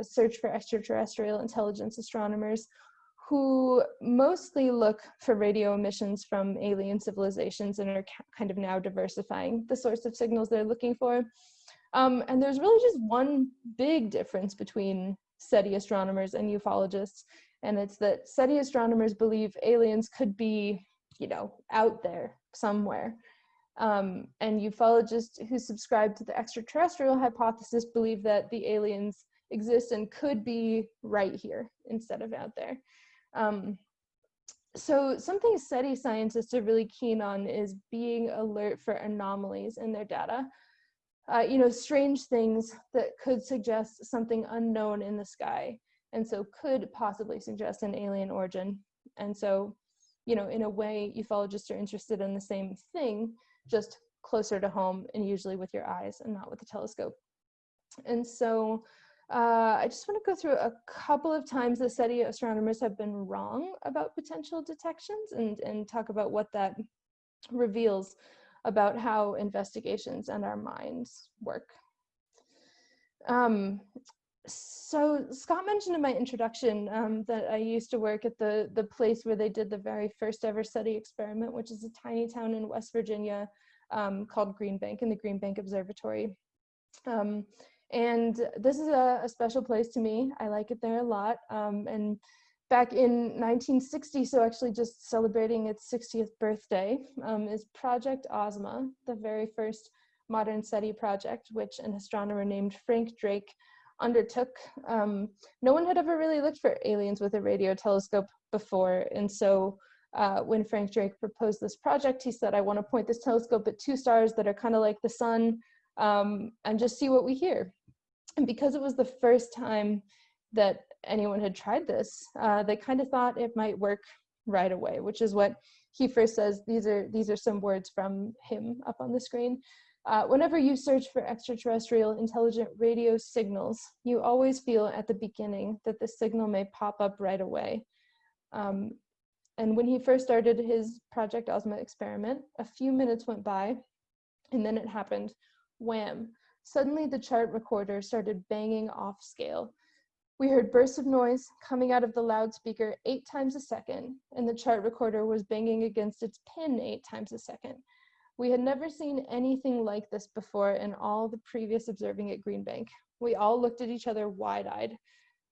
search for extraterrestrial intelligence astronomers, who mostly look for radio emissions from alien civilizations and are kind of now diversifying the source of signals they're looking for. And there's really just one big difference between SETI astronomers and ufologists, and it's that SETI astronomers believe aliens could be, out there somewhere. And ufologists who subscribe to the extraterrestrial hypothesis believe that the aliens exist and could be right here instead of out there. So something SETI scientists are really keen on is being alert for anomalies in their data. Strange things that could suggest something unknown in the sky, and so could possibly suggest an alien origin. And so, in a way, ufologists are interested in the same thing, just closer to home and usually with your eyes and not with a telescope. And so I just want to go through a couple of times that SETI astronomers have been wrong about potential detections and talk about what that reveals about how investigations and our minds work. So Scott mentioned in my introduction that I used to work at the place where they did the very first ever SETI experiment, which is a tiny town in West Virginia called Green Bank, in the Green Bank Observatory. And this is a special place to me. I like it there a lot. And back in 1960, so actually just celebrating its 60th birthday, is Project OZMA, the very first modern SETI project, which an astronomer named Frank Drake undertook. No one had ever really looked for aliens with a radio telescope before, and so when Frank Drake proposed this project, he said, I want to point this telescope at two stars that are kind of like the sun, and just see what we hear. And because it was the first time that anyone had tried this, they kind of thought it might work right away, which is what he first says. These are some words from him up on the screen. Whenever you search for extraterrestrial intelligent radio signals, you always feel at the beginning that the signal may pop up right away. And when he first started his Project OZMA experiment, a few minutes went by, and then it happened. Wham! Suddenly the chart recorder started banging off scale. We heard bursts of noise coming out of the loudspeaker 8 times a second, and the chart recorder was banging against its pin 8 times a second. We had never seen anything like this before in all the previous observing at Green Bank. We all looked at each other wide-eyed.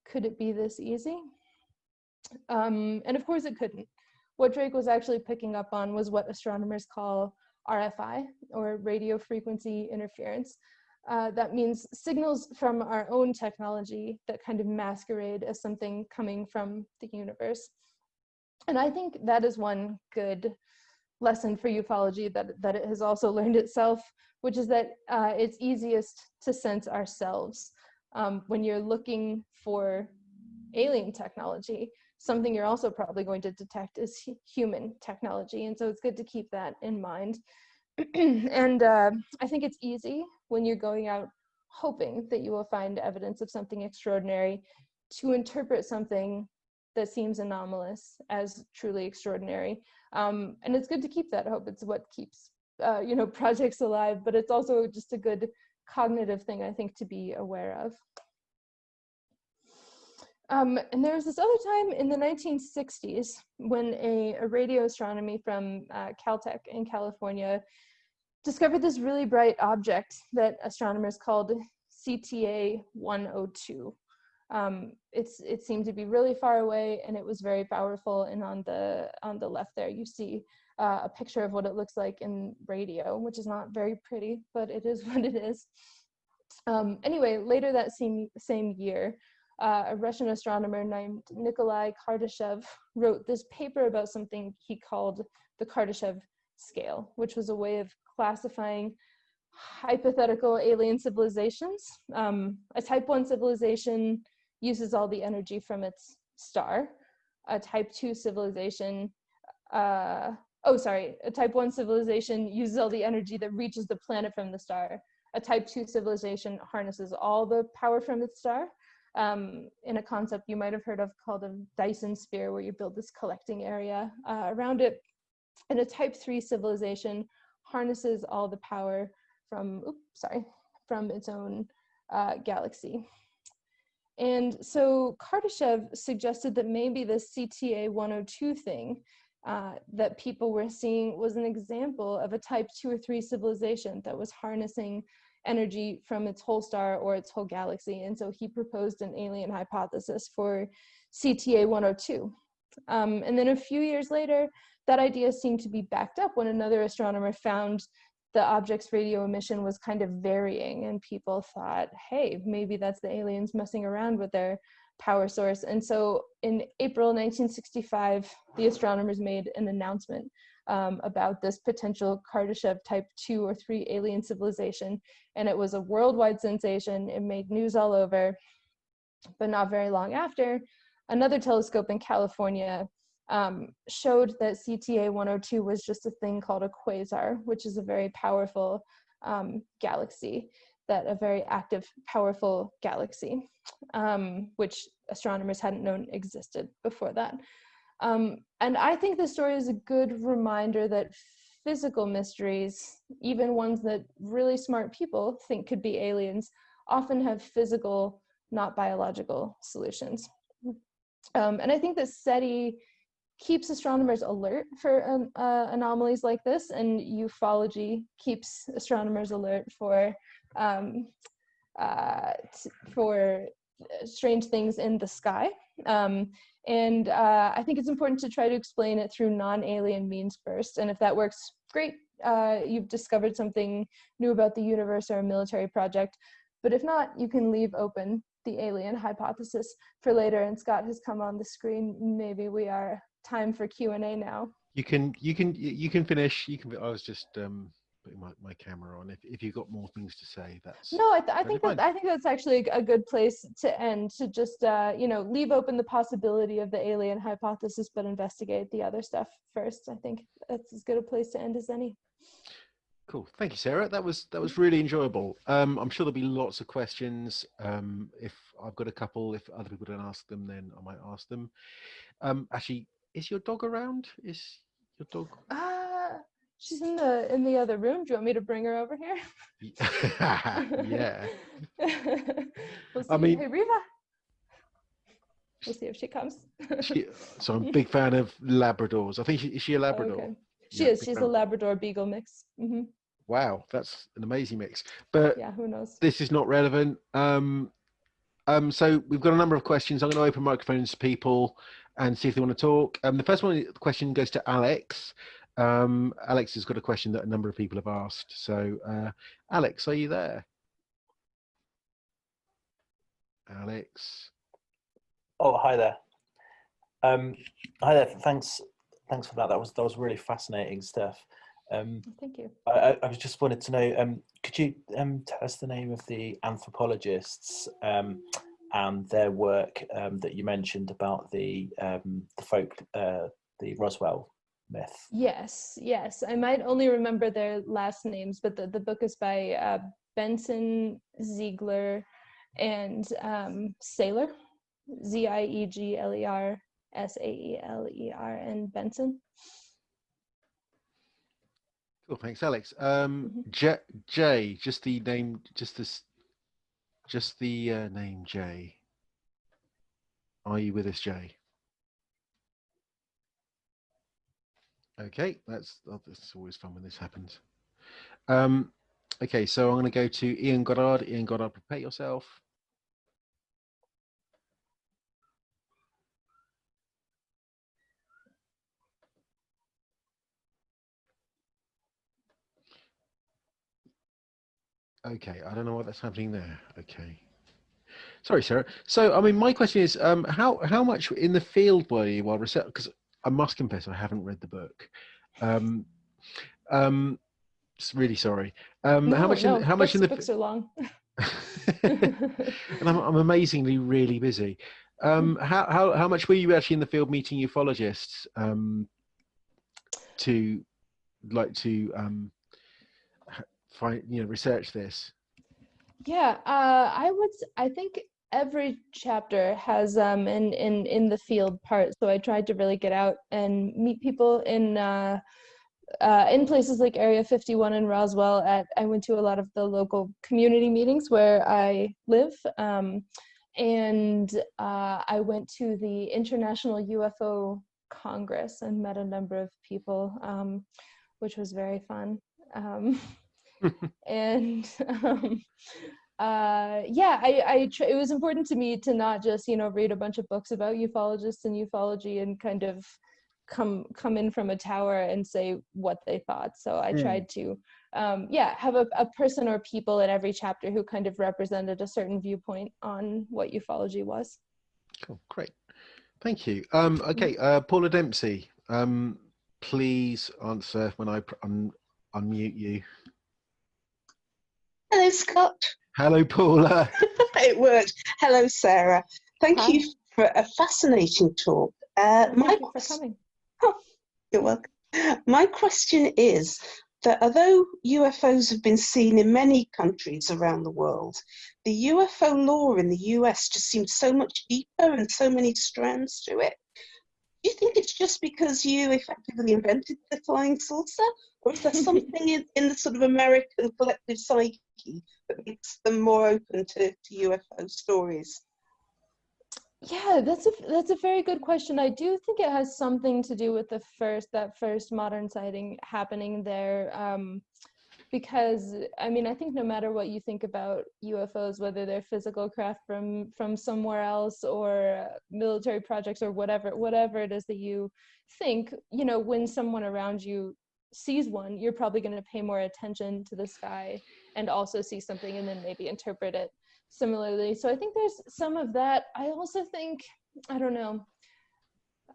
Could it be this easy? And of course it couldn't. What Drake was actually picking up on was what astronomers call RFI, or radio frequency interference. That means signals from our own technology that kind of masquerade as something coming from the universe. And I think that is one good lesson for ufology that it has also learned itself, which is that it's easiest to sense ourselves. When you're looking for alien technology, something you're also probably going to detect is human technology. And so it's good to keep that in mind. And I think it's easy when you're going out hoping that you will find evidence of something extraordinary to interpret something that seems anomalous as truly extraordinary. And it's good to keep that hope. It's what keeps projects alive, but it's also just a good cognitive thing, I think, to be aware of. And there was this other time in the 1960s when a radio astronomy from Caltech in California discovered this really bright object that astronomers called CTA 102. It seemed to be really far away, and it was very powerful. And on the left there, you see a picture of what it looks like in radio, which is not very pretty, but it is what it is. Anyway, later that same year, a Russian astronomer named Nikolai Kardashev wrote this paper about something he called the Kardashev scale, which was a way of classifying hypothetical alien civilizations. A type 1 civilization uses all the energy from its star. A type 2 civilization, a type 1 civilization uses all the energy that reaches the planet from the star. A type 2 civilization harnesses all the power from its star, in a concept you might have heard of called a Dyson sphere, where you build this collecting area around it. And a type 3 civilization harnesses all the power from its own galaxy. And so Kardashev suggested that maybe this CTA 102 thing that people were seeing was an example of a type 2 or 3 civilization that was harnessing energy from its whole star or its whole galaxy. And so he proposed an alien hypothesis for CTA 102. And then a few years later, that idea seemed to be backed up when another astronomer found the object's radio emission was kind of varying, and people thought, hey, maybe that's the aliens messing around with their power source. And so in April 1965, the astronomers made an announcement about this potential Kardashev type 2 or 3 alien civilization, and it was a worldwide sensation. It made news all over. But not very long after, another telescope in California showed that CTA 102 was just a thing called a quasar, which is a very powerful galaxy, a very active, powerful galaxy, which astronomers hadn't known existed before that. And I think this story is a good reminder that physical mysteries, even ones that really smart people think could be aliens, often have physical, not biological solutions. And I think that SETI keeps astronomers alert for anomalies like this, and ufology keeps astronomers alert for strange things in the sky. And I think it's important to try to explain it through non-alien means first, and if that works, great. You've discovered something new about the universe or a military project. But if not, you can leave open the alien hypothesis for later. And Scott has come on the screen. Maybe we are time for Q&A now. You can finish. I was just putting my camera on. If you've got more things to say, that's no. I think that's actually a good place to end. To just leave open the possibility of the alien hypothesis, but investigate the other stuff first. I think that's as good a place to end as any. Cool. Thank you, Sarah. That was really enjoyable. I'm sure there'll be lots of questions. If I've got a couple, if other people don't ask them, then I might ask them. Actually, is your dog around? Is your dog? She's in the other room. Do you want me to bring her over here? Yeah. We'll see. Hey, Riva. We'll see if she comes. So I'm a big fan of Labradors. I think is she a Labrador? Okay. She is. She's a Labrador Beagle mix. Mm-hmm. Wow, that's an amazing mix. But yeah, who knows? This is not relevant. So we've got a number of questions. I'm going to open microphones to people and see if they want to talk. The first question goes to Alex. Alex has got a question that a number of people have asked. So, Alex, are you there? Alex. Oh, hi there. Hi there. Thanks for that. That was really fascinating stuff. Thank you. I was just wanted to know, could you tell us the name of the anthropologists and their work that you mentioned about the Roswell myth? Yes. I might only remember their last names, but the book is by Benson, Ziegler, and Saylor, Ziegler, Saeler, and Benson. Cool, thanks, Alex. Jay, just the name, name Jay. Are you with us, Jay? Okay, that's always fun when this happens. Okay, so I'm going to go to Ian Goddard. Ian Goddard, prepare yourself. Okay, I don't know what that's happening there. Okay. Sorry, Sarah. So, I mean, my question is, how much in the field were you while research? Because I must confess, I haven't read the book. Really sorry. No, no, how much in books the are long. and I'm amazingly really busy. How much were you actually in the field meeting ufologists to find research this? Yeah, I think every chapter has in the field part. So I tried to really get out and meet people in places like Area 51 in Roswell. I went to a lot of the local community meetings where I live, and I went to the International UFO Congress and met a number of people, which was very fun. And yeah, it was important to me to not just read a bunch of books about ufologists and ufology and kind of come in from a tower and say what they thought. So I tried to have a person or people in every chapter who kind of represented a certain viewpoint on what ufology was. Cool, great, thank you. Okay, Paula Dempsey, please answer when I unmute you. Hello, Scott. Hello, Paula. It worked. Hello, Sarah. Thank you for a fascinating talk. Thank you for coming. Oh, you're welcome. My question is that although UFOs have been seen in many countries around the world, the UFO law in the US just seems so much deeper and so many strands to it. Do you think it's just because you effectively invented the flying saucer? Or is there something in the sort of American collective psyche that makes them more open to UFO stories? Yeah, that's a very good question. I do think it has something to do with that first modern sighting happening there. Because I mean, I think no matter what you think about UFOs, whether they're physical craft from somewhere else or military projects or whatever it is that you think, when someone around you sees one, you're probably going to pay more attention to the sky and also see something and then maybe interpret it similarly. So I think there's some of that. I also think, I don't know,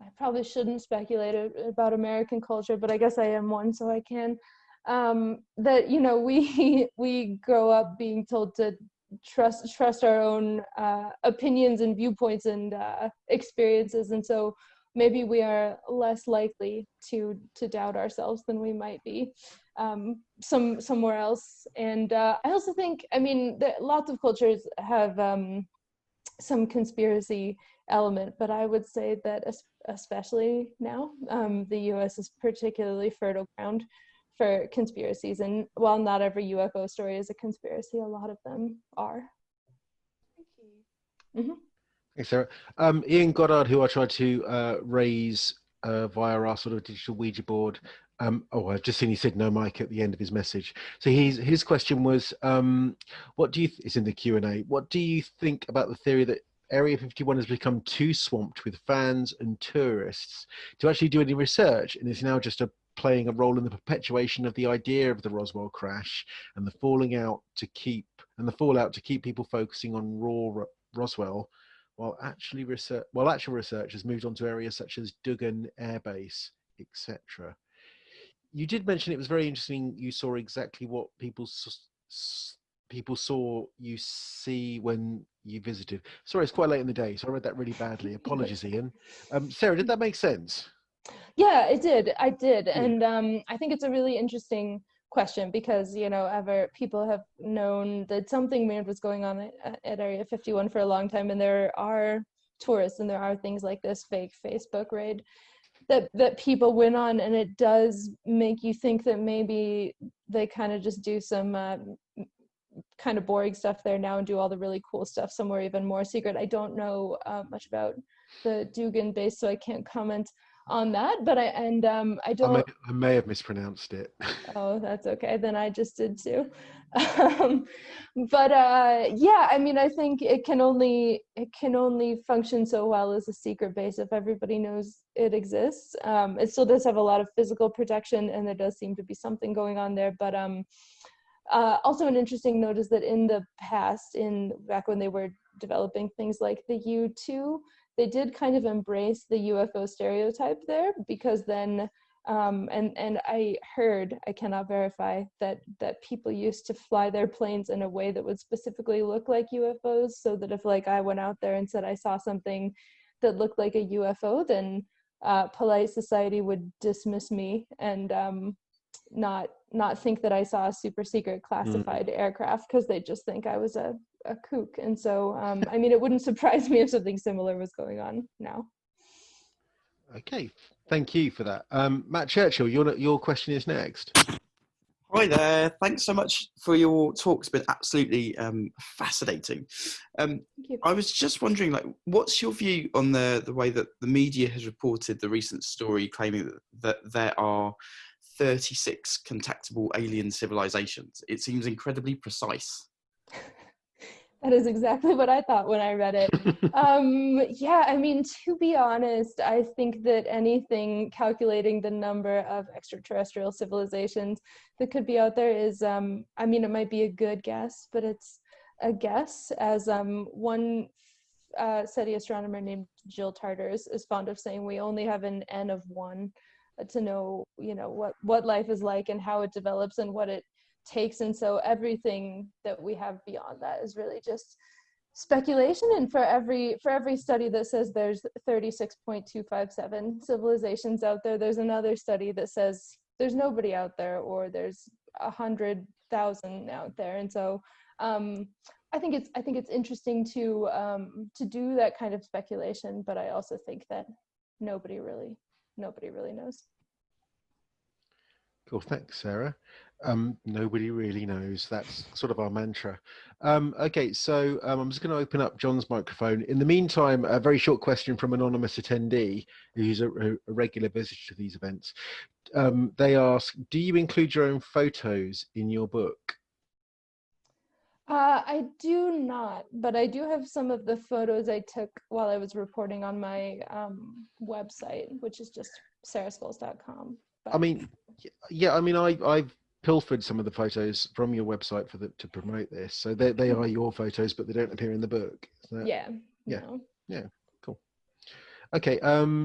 I probably shouldn't speculate about American culture, but I guess I am one, so I can. That we grow up being told to trust our own opinions and viewpoints and experiences, and so maybe we are less likely to doubt ourselves than we might be somewhere else. And I also think, I mean, lots of cultures have some conspiracy element, but I would say that especially now, the US is particularly fertile ground for conspiracies. And while not every UFO story is a conspiracy, a lot of them are. Thank you. Mm-hmm. Thanks, Sarah. Ian Goddard, who I tried to raise via our sort of digital Ouija board. I've just seen he said no mic at the end of his message. So his question was, what do you? It's in the Q&A. What do you think about the theory that Area 51 has become too swamped with fans and tourists to actually do any research, and is now just playing a role in the perpetuation of the idea of the Roswell crash and the fallout to keep people focusing on raw Roswell, while actual research has moved on to areas such as Dugan Air Base, etc. You did mention it was very interesting. You saw exactly what people saw you see when you visited. Sorry, it's quite late in the day, so I read that really badly. Apologies, Ian. Sarah, did that make sense? Yeah, it did. I did. And I think it's a really interesting question because, people have known that something weird was going on at Area 51 for a long time. And there are tourists and there are things like this fake Facebook raid that people went on. And it does make you think that maybe they kind of just do some kind of boring stuff there now and do all the really cool stuff somewhere even more secret. I don't know much about the Dugan base, so I can't comment on that, but I don't. I may have mispronounced it. Oh, that's okay. Then I just did too. But yeah, I mean, I think it can only function so well as a secret base if everybody knows it exists. It still does have a lot of physical protection, and there does seem to be something going on there. But also an interesting note is that in the past, back when they were developing things like the U-2, they did kind of embrace the UFO stereotype there, because then And I heard, I cannot verify, that people used to fly their planes in a way that would specifically look like UFOs, so that if like I went out there and said I saw something that looked like a UFO, then polite society would dismiss me and not think that I saw a super secret classified aircraft, because they just think I was a kook. And so I mean, it wouldn't surprise me if something similar was going on now. Okay, thank you for that. Matt Churchill, your question is next. Hi there. Thanks so much for your talk. It's been absolutely fascinating. Thank you. I was just wondering, like, what's your view on the way that the media has reported the recent story claiming that there are 36 contactable alien civilizations? It seems incredibly precise. That is exactly what I thought when I read it. Yeah, I mean, to be honest, I think that anything calculating the number of extraterrestrial civilizations that could be out there is, I mean, it might be a good guess, but it's a guess. As one SETI astronomer named Jill Tarters is fond of saying, we only have an N of 1 to know, you know, what life is like and how it develops and what it takes. And so everything that we have beyond that is really just speculation. And for every study that says there's 36.257 civilizations out there, there's another study that says there's nobody out there, or there's 100,000 out there. And so I think it's interesting to do that kind of speculation, but I also think that nobody really knows. Cool, thanks, Sarah. Nobody really knows. That's sort of our mantra. Okay, so I'm just going to open up John's microphone. In the meantime, a very short question from anonymous attendee who's a regular visitor to these events. They ask, do you include your own photos in your book? I do not, but I do have some of the photos I took while I was reporting on my website, which is just sarahscoles.com. I mean, yeah, I mean, I've pilfered some of the photos from your website to promote this, so they are your photos, but they don't appear in the book. Yeah. Yeah. No. Yeah. Cool. Okay.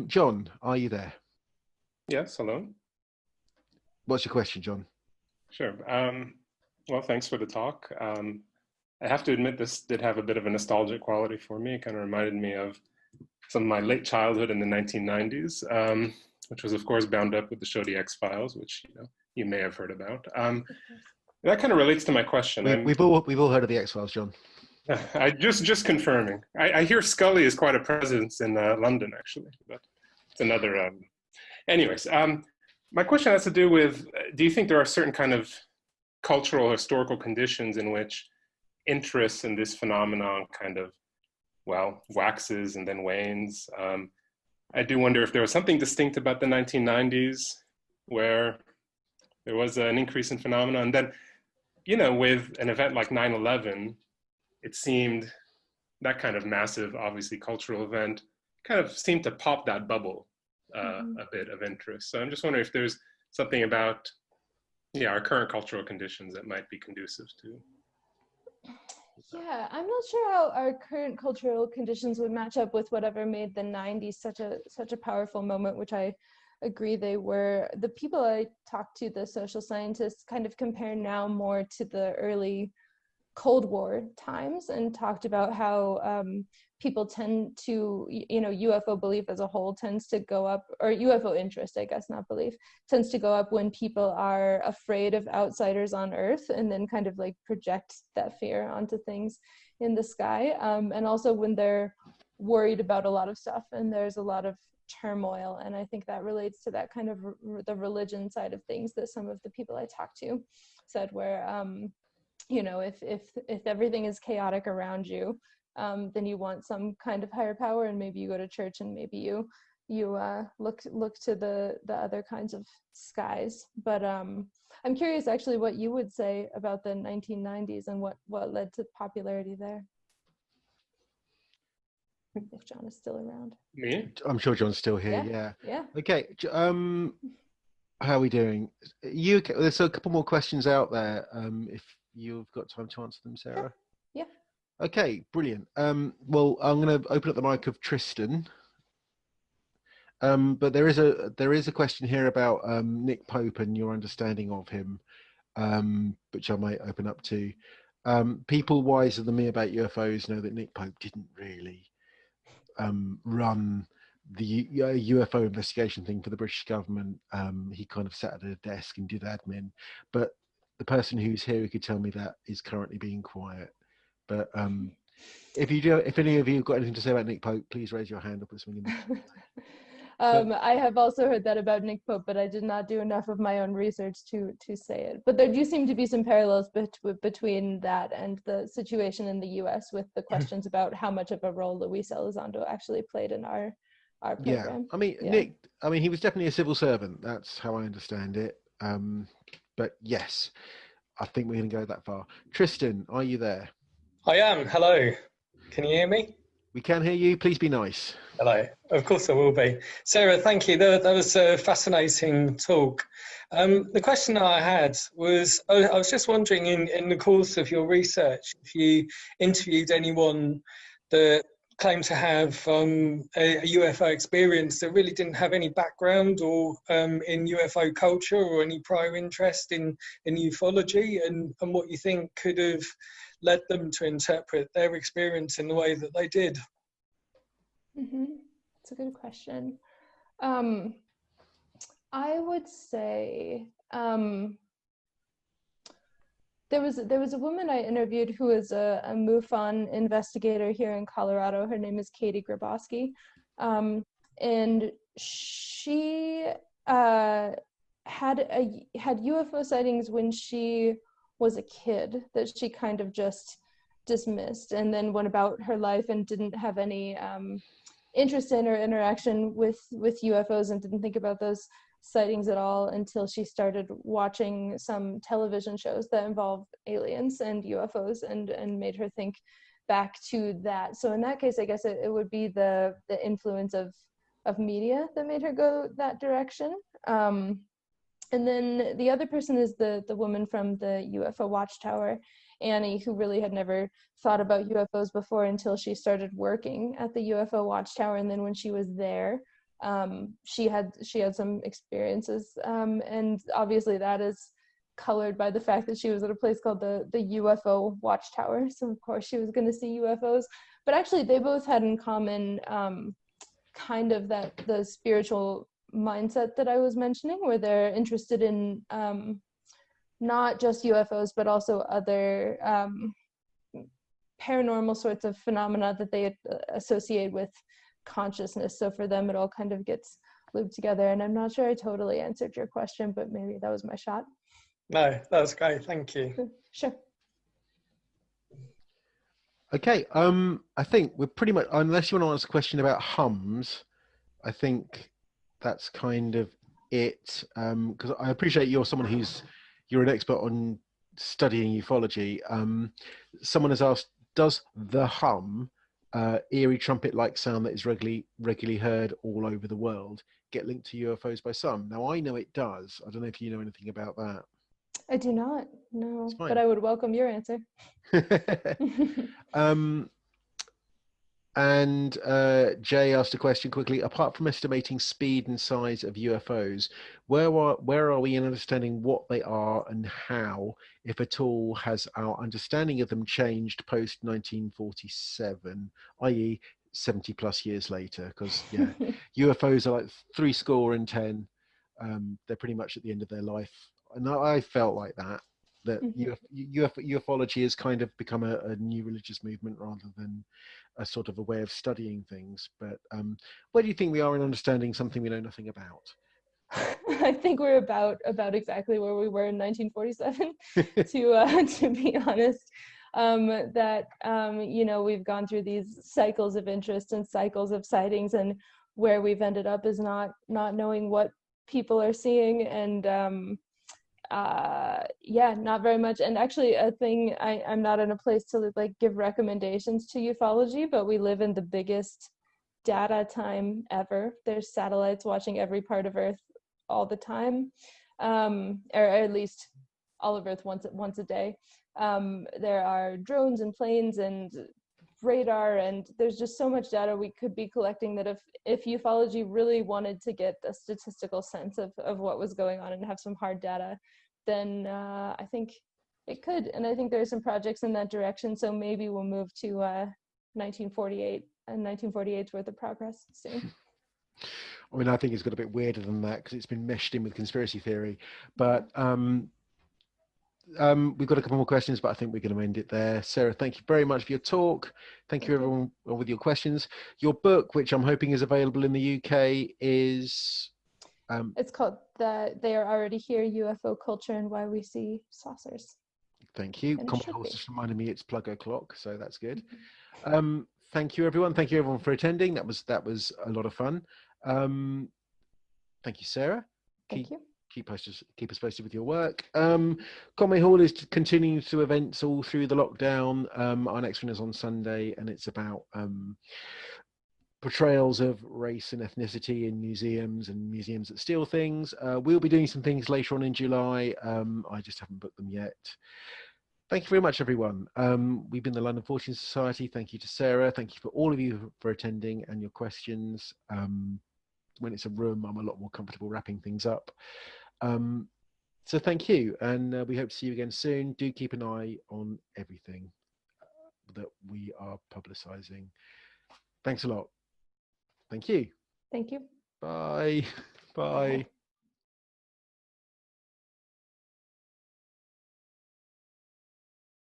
John, are you there? Yes. Hello. What's your question, John? Sure. Well, thanks for the talk. I have to admit, this did have a bit of a nostalgic quality for me. It kind of reminded me of some of my late childhood in the 1990s. Which was, of course, bound up with the show The X-Files, which you may have heard about. That kind of relates to my question. We've all heard of The X-Files, John. I just confirming. I hear Scully is quite a presence in London, actually, but it's another. Anyways, my question has to do with: do you think there are certain kind of cultural, historical conditions in which interest in this phenomenon kind of, well, waxes and then wanes? I do wonder if there was something distinct about the 1990s where there was an increase in phenomena. And then, with an event like 9/11, it seemed that kind of massive, obviously cultural event kind of seemed to pop that bubble a bit of interest. So I'm just wondering if there's something about, our current cultural conditions that might be conducive to. Yeah, I'm not sure how our current cultural conditions would match up with whatever made the 90s such a powerful moment, which I agree they were. The people I talked to, the social scientists, kind of compare now more to the early Cold War times, and talked about how people tend to, UFO belief as a whole tends to go up, or UFO interest, I guess, not belief, tends to go up when people are afraid of outsiders on Earth, and then kind of like project that fear onto things in the sky. And also when they're worried about a lot of stuff and there's a lot of turmoil. And I think that relates to that kind of the religion side of things that some of the people I talked to said, where, if everything is chaotic around you, then you want some kind of higher power, and maybe you go to church, and maybe you look to the other kinds of skies. But I'm curious actually what you would say about the 1990s and what led to popularity there, if John is still around. Me? I'm sure John's still here. Yeah. Okay. How are we doing? There's a couple more questions out there. If you've got time to answer them, Sarah. Yeah. Okay, brilliant. Well, I'm going to open up the mic of Tristan. But there is a question here about Nick Pope and your understanding of him, which I might open up to. People wiser than me about UFOs know that Nick Pope didn't really run the UFO investigation thing for the British government. He kind of sat at a desk and did admin, but the person who's here who could tell me that is currently being quiet. But if any of you have got anything to say about Nick Pope, please raise your hand or put something in the chat. I have also heard that about Nick Pope, but I did not do enough of my own research to say it. But there do seem to be some parallels between that and the situation in the U.S. with the questions about how much of a role Luis Elizondo actually played in our program. I mean, yeah. Nick, he was definitely a civil servant. That's how I understand it. But yes, I think we're going to go that far. Tristan, are you there? I am. Hello. Can you hear me? We can hear you. Please be nice. Hello. Of course I will be. Sarah, thank you. That was a fascinating talk. The question that I had was, I was just wondering in the course of your research, if you interviewed anyone that claimed to have a UFO experience that really didn't have any background or in UFO culture or any prior interest in ufology, and what you think could have led them to interpret their experience in the way that they did. That's a good question. I would say there was a woman I interviewed who is a MUFON investigator here in Colorado. Her name is Katie Grabowski, and she had UFO sightings when she was a kid that she kind of just dismissed, and then went about her life and didn't have any interest in or interaction with UFOs, and didn't think about those sightings at all until she started watching some television shows that involve aliens and UFOs, and made her think back to that. So in that case, I guess it would be the influence of media that made her go that direction. And then the other person is the woman from the UFO Watchtower, Annie, who really had never thought about UFOs before until she started working at the UFO Watchtower. And then when she was there, she had some experiences, and obviously that is colored by the fact that she was at a place called the UFO Watchtower. So of course she was going to see UFOs. But actually they both had in common kind of that the spiritual mindset that I was mentioning, where they're interested in not just UFOs but also other paranormal sorts of phenomena that they associate with consciousness. So for them it all kind of gets looped together. And I'm not sure I totally answered your question, but maybe that was my shot. No, that was great, thank you. Sure. Okay, I think we're pretty much, unless you want to ask a question about hums, I think that's kind of it. Because I appreciate you're an expert on studying ufology. Someone has asked, does the hum, eerie trumpet-like sound that is regularly heard all over the world, get linked to UFOs by some? Now I know it does. I don't know if you know anything about that. I do not, no, but I would welcome your answer. And Jay asked a question quickly. Apart from estimating speed and size of UFOs, where are we in understanding what they are and how, if at all, has our understanding of them changed post 1947, i.e. 70 plus years later? Because yeah, UFOs are like 70. They're pretty much at the end of their life, and I felt like that ufology has kind of become a new religious movement rather than a sort of a way of studying things. But where do you think we are in understanding something we know nothing about? I think we're about exactly where we were in 1947, to be honest. We've gone through these cycles of interest and cycles of sightings, and where we've ended up is not knowing what people are seeing, and not very much. And actually a thing, I'm not in a place to like give recommendations to ufology, but we live in the biggest data time ever. There's satellites watching every part of Earth all the time, or at least all of Earth once a day. There are drones and planes and radar, and there's just so much data we could be collecting that if ufology really wanted to get a statistical sense of what was going on and have some hard data, then I think it could. And I think there are some projects in that direction, so maybe we'll move to 1948 and 1948's worth of progress soon. I mean, I think it's got a bit weirder than that because it's been meshed in with conspiracy theory. But we've got a couple more questions, but I think we're going to end it there. Sarah, thank you very much for your talk. Thank you everyone with your questions. Your book, which I'm hoping is available in the UK, is... it's called They Are Already Here, UFO Culture and Why We See Saucers. Thank you. And Conway Hall just reminded me it's plug o'clock, so that's good. Thank you everyone. Thank you everyone for attending. That was a lot of fun. Thank you, Sarah. Thank you. Keep us posted with your work. Conway Hall is continuing to events all through the lockdown. Our next one is on Sunday, and it's about portrayals of race and ethnicity in museums and museums that steal things. We'll be doing some things later on in July. I just haven't booked them yet. Thank you very much, everyone. We've been the London Fortean Society. Thank you to Sarah. Thank you for all of you for attending and your questions. When it's a room, I'm a lot more comfortable wrapping things up. So thank you, and we hope to see you again soon. Do keep an eye on everything that we are publicising. Thanks a lot. Thank you. Thank you. Bye. Bye.